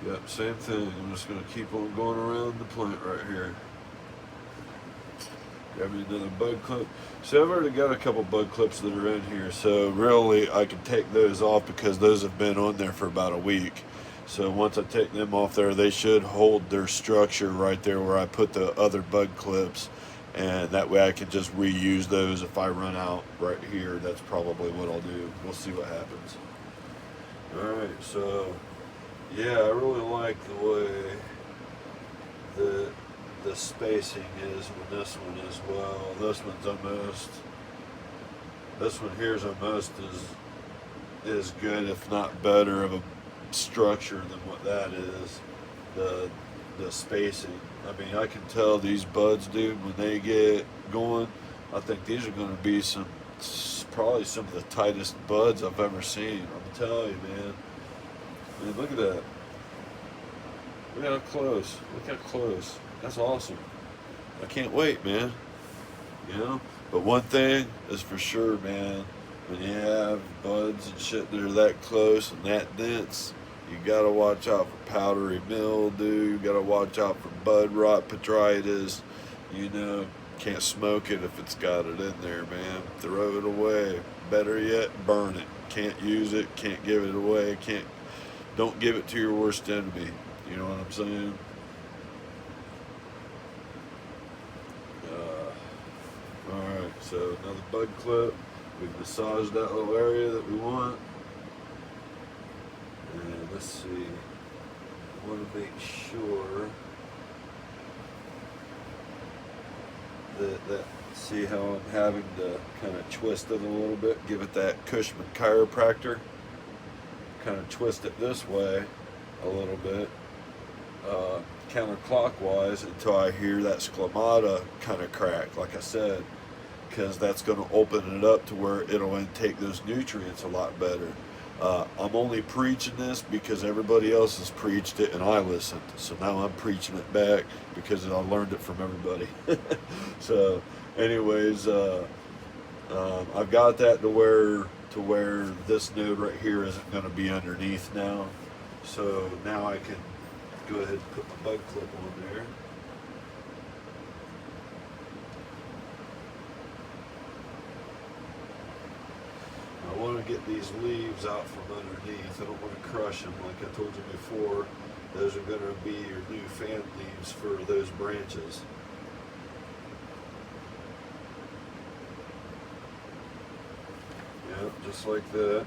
Yep, same thing. I'm just going to keep on going around the plant right here. Grab me another bud clip. So I've already got a couple bud clips that are in here, so really I can take those off because those have been on there for about a week. So once I take them off there, they should hold their structure right there where I put the other bud clips, and that way I can just reuse those if I run out right here. That's probably what I'll do. We'll see what happens. Alright, so yeah, I really like the way the spacing is on this one as well. This one here is almost as good, if not better, of a structure than what that is. The spacing. I mean, I can tell these buds, dude, when they get going, I think these are going to be probably some of the tightest buds I've ever seen. I'm telling you, man. I mean, look at that. Look how close. Look how close. That's awesome. I can't wait, man. You know? But one thing is for sure, man. When you have buds and shit that are that close and that dense, you gotta watch out for powdery mildew. You gotta watch out for bud rot, botrytis. You know, can't smoke it if it's got it in there, man. Throw it away. Better yet, burn it. Can't use it. Can't give it away. Don't give it to your worst enemy. You know what I'm saying? Alright, so another bud clip. We've massaged that little area that we want. And let's see. I want to make sure that see how I'm having to kind of twist it a little bit, give it that Cushman chiropractor. Kind of twist it this way a little bit, counterclockwise, until I hear that sclomata kind of crack, like I said, because that's going to open it up to where it'll intake those nutrients a lot better. I'm only preaching this because everybody else has preached it and I listened, so now I'm preaching it back because I learned it from everybody. So anyways, I've got that to where this node right here isn't going to be underneath now. So now I can go ahead and put my bud clip on there. I want to get these leaves out from underneath. I don't want to crush them like I told you before. Those are going to be your new fan leaves for those branches. Yep, just like that.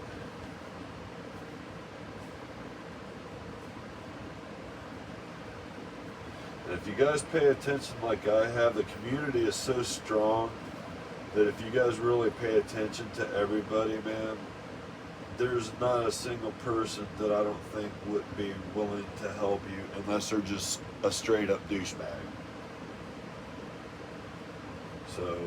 And if you guys pay attention like I have, the community is so strong that if you guys really pay attention to everybody, man, there's not a single person that I don't think would be willing to help you unless they're just a straight up douchebag. So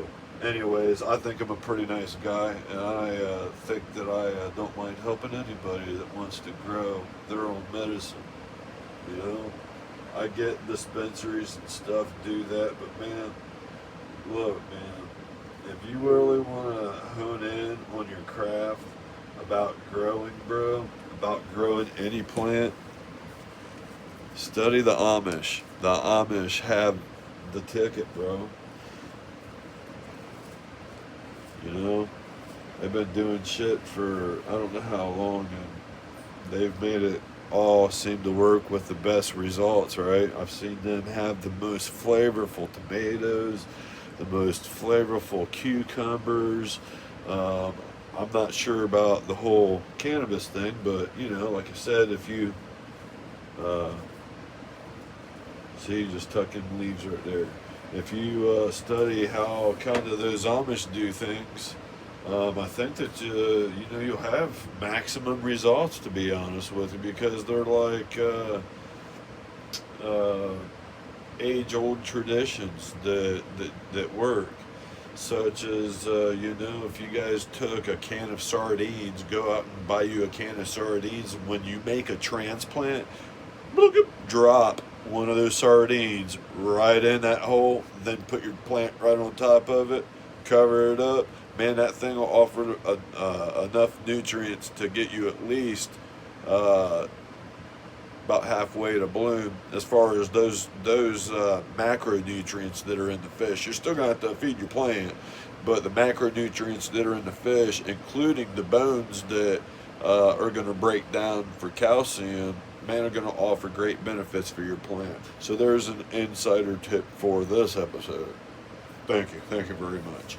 anyways, I think I'm a pretty nice guy, and I think that I don't mind helping anybody that wants to grow their own medicine. You know, I get dispensaries and stuff do that, but man, look, man, if you really want to hone in on your craft about growing, bro, about growing any plant, study the Amish. The Amish have the ticket, bro. You know, they've been doing shit for I don't know how long, and they've made it all seem to work with the best results, right? I've seen them have the most flavorful tomatoes, the most flavorful cucumbers. I'm not sure about the whole cannabis thing, but you know, like I said, if you see, just tucking leaves right there. If you study how kind of those Amish do things, I think that you know, you'll have maximum results, to be honest with you, because they're like age-old traditions that work. Such as, you know, if you guys took a can of sardines, go out and buy you a can of sardines, and when you make a transplant, drop one of those sardines right in that hole, then put your plant right on top of it, cover it up. Man, that thing will offer enough nutrients to get you at least about halfway to bloom as far as those macronutrients that are in the fish. You're still gonna have to feed your plant, but the macronutrients that are in the fish, including the bones that are going to break down for calcium, man, are going to offer great benefits for your plant. So there's an insider tip for this episode. Thank you very much.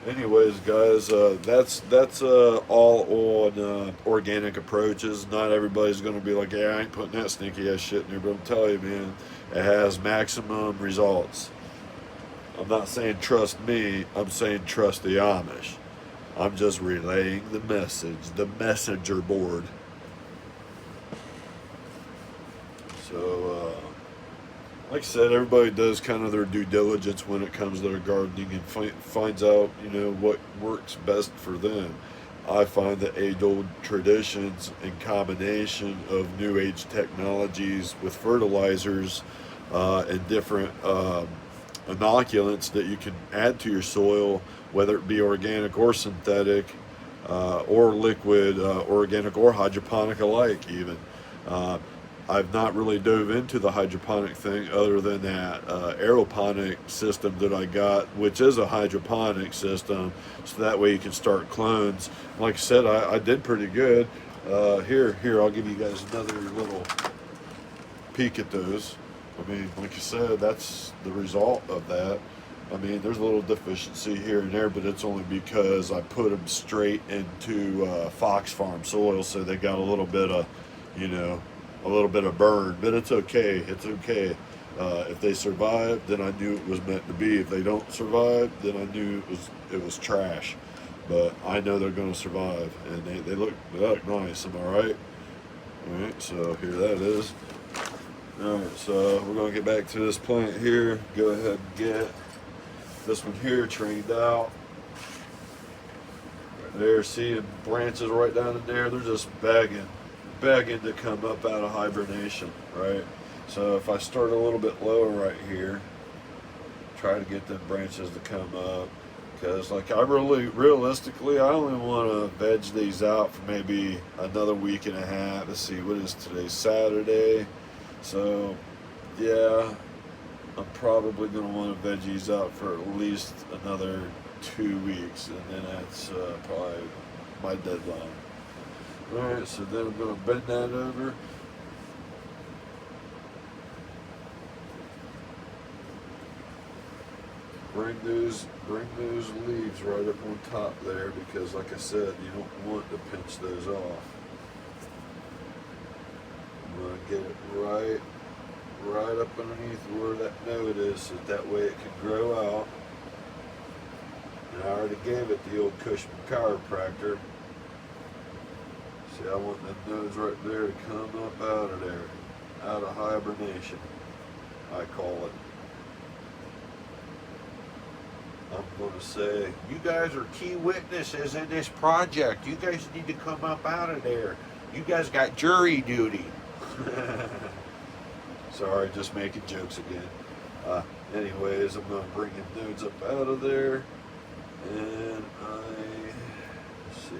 Anyways, guys, that's all on organic approaches. Not everybody's going to be like, yeah, I ain't putting that stinky ass shit in there, but I'm telling you, man, it has maximum results. I'm not saying trust me, I'm saying trust the Amish. I'm just relaying the message, the messenger board. So, like I said, everybody does kind of their due diligence when it comes to their gardening and finds out, what works best for them. I find that age-old traditions and combination of new age technologies with fertilizers and different inoculants that you can add to your soil, whether it be organic or synthetic, or liquid, organic or hydroponic alike even. I've not really dove into the hydroponic thing other than that aeroponic system that I got, which is a hydroponic system, so that way you can start clones. Like I said, I did pretty good. Here, I'll give you guys another little peek at those. I mean, like you said, that's the result of that. I mean, there's a little deficiency here and there, but it's only because I put them straight into Fox Farm soil, so they got a little bit of, a little bit of burn. But it's okay. It's okay. If they survive, then I knew it was meant to be. If they don't survive, then I knew it was trash. But I know they're going to survive, and they look nice. Am I right? All right. So here that is. Alright, so we're going to get back to this plant here. Go ahead and get this one here trained out. Right there, see the branches right down in there? They're just begging to come up out of hibernation, right? So if I start a little bit lower right here, try to get them branches to come up. Because realistically, I only want to veg these out for maybe another week and a half. Let's see, what is today? Saturday. So, yeah, I'm probably going to want to veg these out for at least another 2 weeks, and then that's probably my deadline. Alright, so then I'm going to bend that over. Bring those leaves right up on top there, because like I said, you don't want to pinch those off. I'm going to get it right up underneath where that node is, so that way it can grow out. And I already gave it the old Cushman chiropractor. See, I want them nodes right there to come up out of there, out of hibernation, I call it. I'm going to say, you guys are key witnesses in this project. You guys need to come up out of there. You guys got jury duty. Sorry, just making jokes again. Anyways, I'm going to bring the nodes up out of there. And let's see,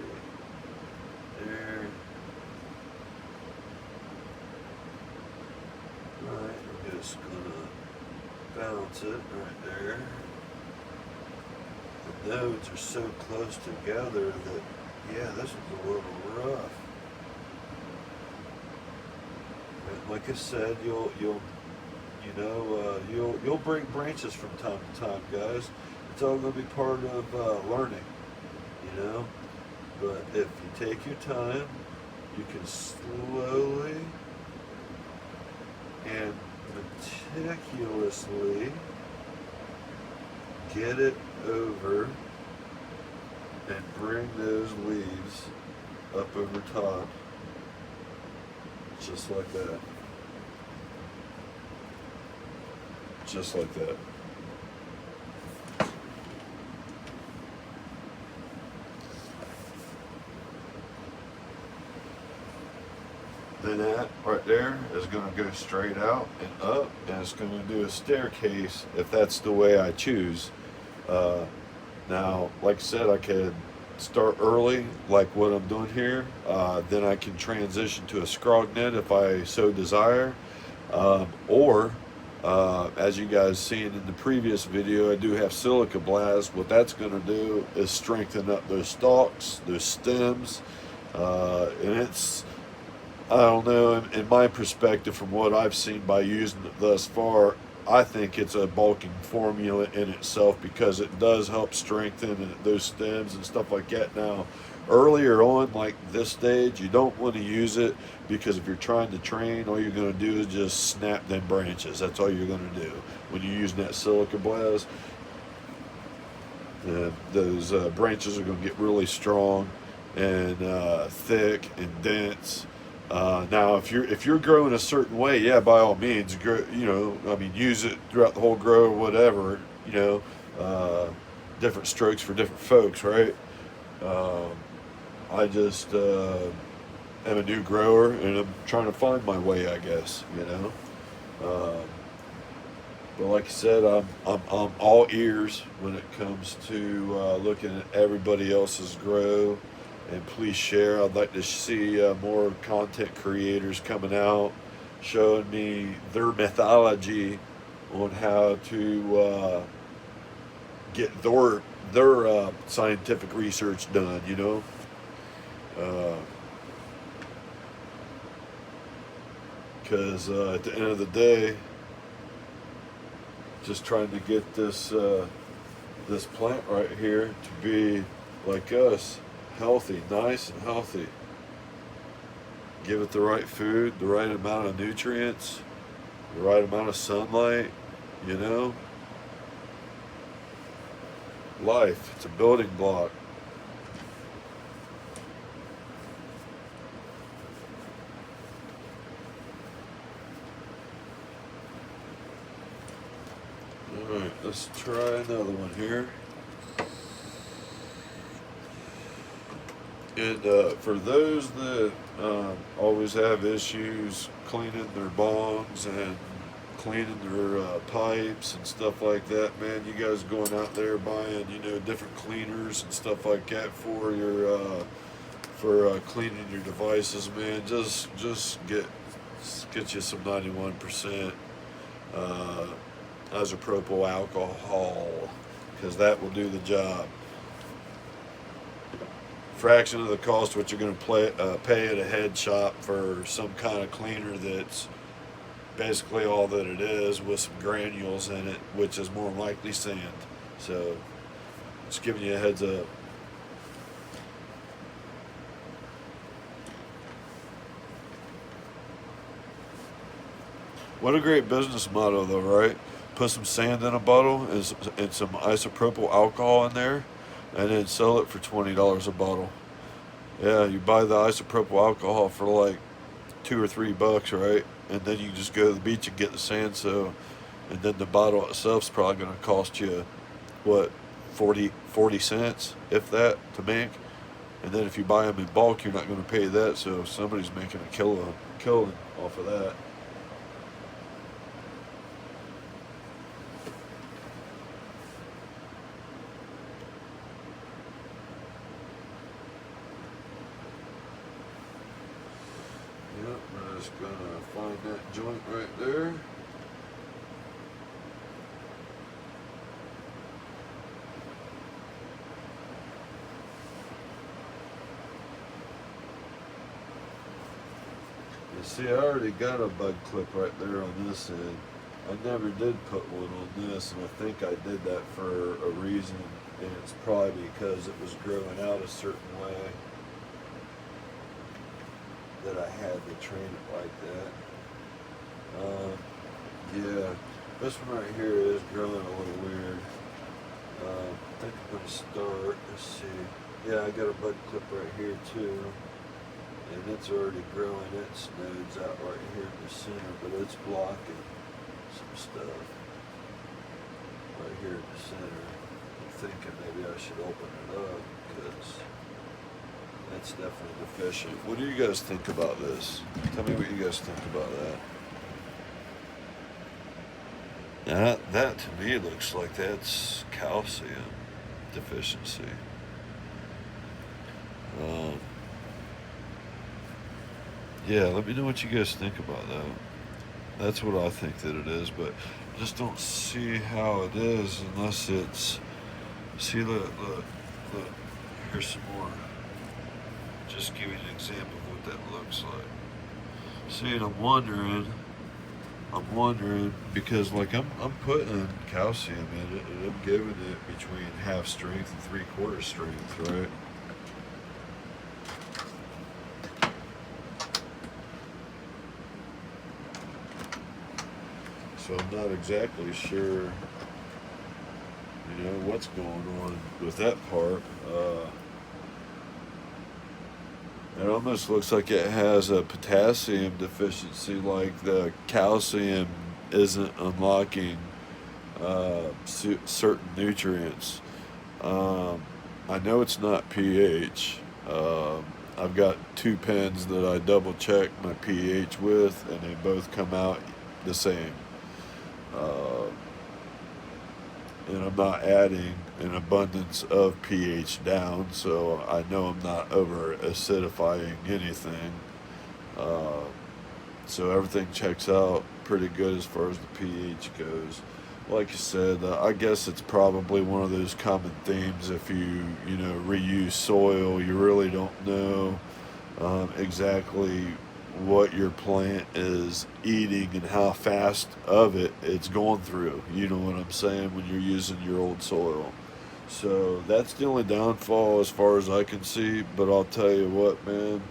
there. Alright, we're just going to balance it right there. The nodes are so close together that, yeah, this is a little rough. But like I said, you'll break branches from time to time, guys. It's all going to be part of learning, But if you take your time, you can slowly and meticulously get it over and bring those leaves up over top, just like that. Just like that. Then that right there is going to go straight out and up, and it's going to do a staircase if that's the way I choose. Now, like I said, I could start early, like what I'm doing here, then I can transition to a scrog net if I so desire. Or, as you guys seen in the previous video, I do have silica blast. What that's going to do is strengthen up those stalks, those stems, and it's, I don't know, in my perspective, from what I've seen by using it thus far, I think it's a bulking formula in itself because it does help strengthen those stems and stuff like that. Now, earlier on, like this stage, you don't want to use it because if you're trying to train, all you're going to do is just snap them branches. That's all you're going to do. When you're using that silica blast, those branches are going to get really strong and thick and dense. Now, if you're growing a certain way, yeah, by all means, grow, I mean, use it throughout the whole grow or whatever. Different strokes for different folks, right? Um, I just am a new grower and I'm trying to find my way, I guess. But like I said, I'm all ears when it comes to looking at everybody else's grow. And please share. I'd like to see more content creators coming out, showing me their methodology on how to get their scientific research done. Because at the end of the day, just trying to get this plant right here to be like us, healthy, nice and healthy. Give it the right food, the right amount of nutrients, the right amount of sunlight, Life, it's a building block. Alright, let's try another one here. And for those that always have issues cleaning their bongs and cleaning their pipes and stuff like that, man, you guys going out there buying, different cleaners and stuff like that for your cleaning your devices, man, just get you some 91% isopropyl alcohol, because that will do the job. Fraction of the cost what you're going to pay at a head shop for some kind of cleaner that's basically all that it is, with some granules in it, which is more likely sand. So just giving you a heads up. What a great business motto though, right? Put some sand in a bottle and some isopropyl alcohol in there, and then sell it for $20 a bottle. Yeah, you buy the isopropyl alcohol for like $2 or $3, right? And then you just go to the beach and get the sand. And then the bottle itself is probably going to cost you what, 40 cents, if that, to make. And then if you buy them in bulk, you're not going to pay that. So somebody's making a killing off of that. Yep, we're just gonna find that joint right there. You see, I already got a bug clip right there on this end. I never did put one on this, and I think I did that for a reason, and it's probably because it was growing out a certain way that I had to train it like that. Yeah, this one right here is growing a little weird. I think I'm going to start, let's see. Yeah, I got a bud clip right here too. And it's already growing its nodes out right here in the center, but it's blocking some stuff right here in the center. I'm thinking maybe I should open it up because that's definitely deficient. What do you guys think about this? Tell me what you guys think about that. That to me looks like that's calcium deficiency. Um, yeah, let me know what you guys think about that. That's what I think that it is, but I just don't see how it is unless it's. See, look. Here's some more. Just give you an example of what that looks like. See, and I'm wondering because like I'm putting calcium in it and I'm giving it between half strength and 3/4 strength, right? So I'm not exactly sure, what's going on with that part. It almost looks like it has a potassium deficiency, like the calcium isn't unlocking certain nutrients. Um, I know it's not pH. I've got two pens that I double check my pH with, and they both come out the same. Uh, and I'm not adding an abundance of pH down, so I know I'm not over acidifying anything. Uh, so everything checks out pretty good as far as the pH goes. Like you said, I guess it's probably one of those common themes. If you reuse soil, you really don't know exactly what your plant is eating and how fast of it it's going through. You know what I'm saying, when you're using your old soil. So that's the only downfall as far as I can see. But I'll tell you what, man,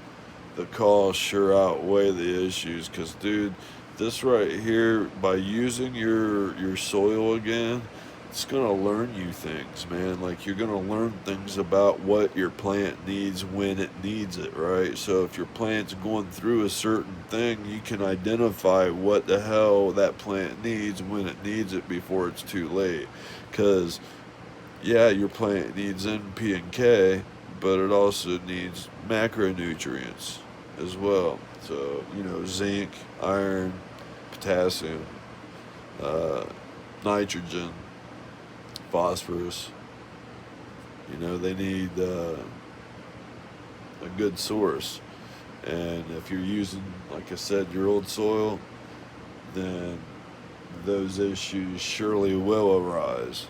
the costs sure outweigh the issues. Cause, dude, this right here, by using your soil again, it's gonna learn you things, man. Like, you're gonna learn things about what your plant needs when it needs it, right? So if your plant's going through a certain thing, you can identify what the hell that plant needs when it needs it before it's too late. Cause yeah, your plant needs NP and K, but it also needs macronutrients as well. So, zinc, iron, potassium, uh, nitrogen, phosphorus. They need a good source. And if you're using, like I said, your old soil, then those issues surely will arise.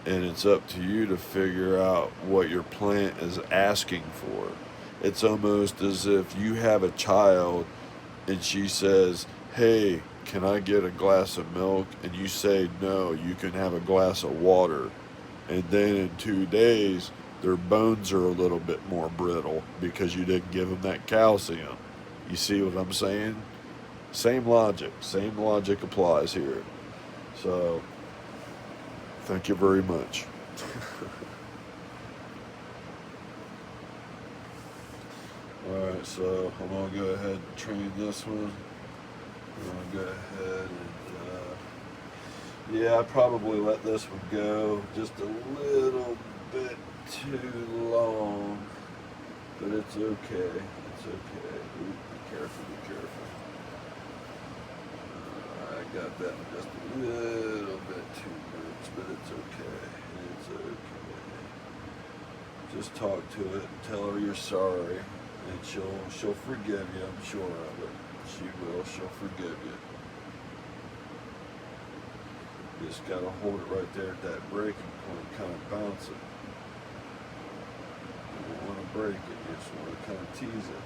And it's up to you to figure out what your plant is asking for. It's almost as if you have a child and she says, "Hey, can I get a glass of milk?" And you say, "No, you can have a glass of water." And then in 2 days, their bones are a little bit more brittle because you didn't give them that calcium. You see what I'm saying? Same logic. Same logic applies here. So, thank you very much. Alright, so I'm going to go ahead and train this one. I'm going to go ahead and, yeah, I probably let this one go just a little bit too long, but it's okay. It's okay. Ooh, be careful, be careful. I got that one just a little bit too much, but it's okay. It's okay. Just talk to it and tell her you're sorry, and she'll forgive you. I'm sure of it. She will. She'll forgive you. You just gotta hold it right there at that breaking point, kind of bounce it. You don't want to break it. You just want to kind of tease it.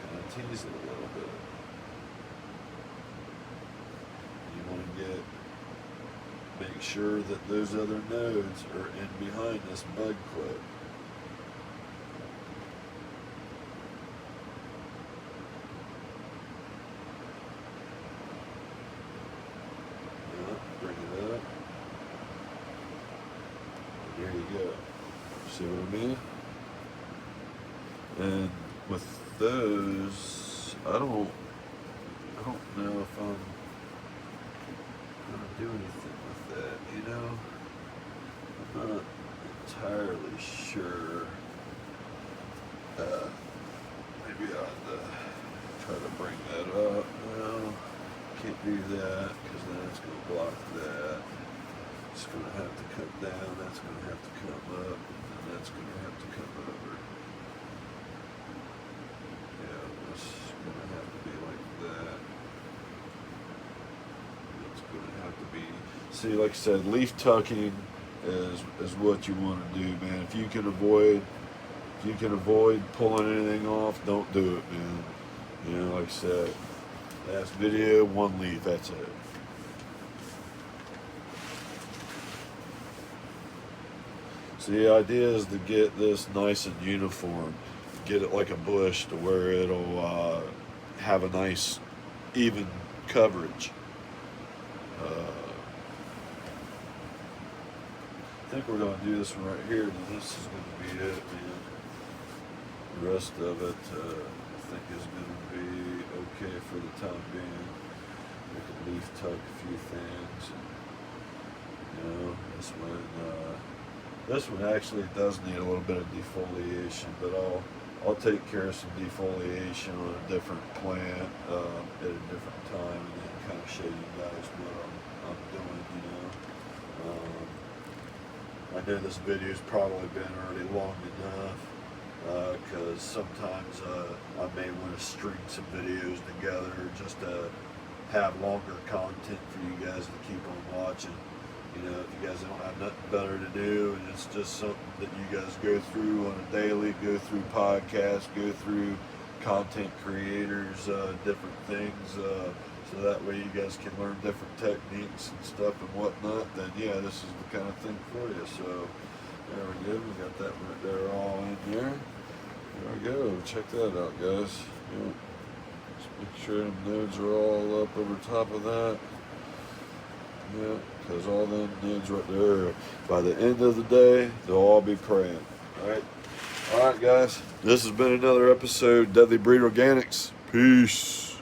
Kind of tease it a little bit. You want to make sure that those other nodes are in behind this bud clip. Yeah, bring it up. There you go. See what I mean? And with those, I don't know if I'm gonna do anything with that, I'm not entirely sure. Maybe I ought to try to bring that up. No, can't do that because then it's going to block that. It's going to have to come down, that's going to have to come up, and then that's going to have to come over. see, like I said, leaf tucking is what you want to do, man. If you can avoid pulling anything off, don't do it, man. You know, like I said, last video, one leaf, that's it. So the idea is to get this nice and uniform, get it like a bush to where it'll have a nice even coverage. I think we're going to do this one right here, and this is going to be it, man. The rest of it, I think, is going to be okay for the time being. We can leaf tuck a few things. And, you know, this one actually does need a little bit of defoliation, but I'll take care of some defoliation on a different plant at a different time, and then kind of show you guys what I'm doing, you know. I know this video's probably been already long enough, because sometimes I may want to string some videos together just to have longer content for you guys to keep on watching. You know, if you guys don't have nothing better to do, and it's just something that you guys go through on a daily, go through podcasts, go through content creators, different things, so that way you guys can learn different techniques and stuff and whatnot, then yeah, this is the kind of thing for you. So there we go, we got that right there all in there. There we go, check that out, guys. Yeah. Just make sure them nodes are all up over top of that. Yeah, because all them nodes right there, by the end of the day, they'll all be praying. Alright, guys, this has been another episode of Deadly Breed Organics. Peace.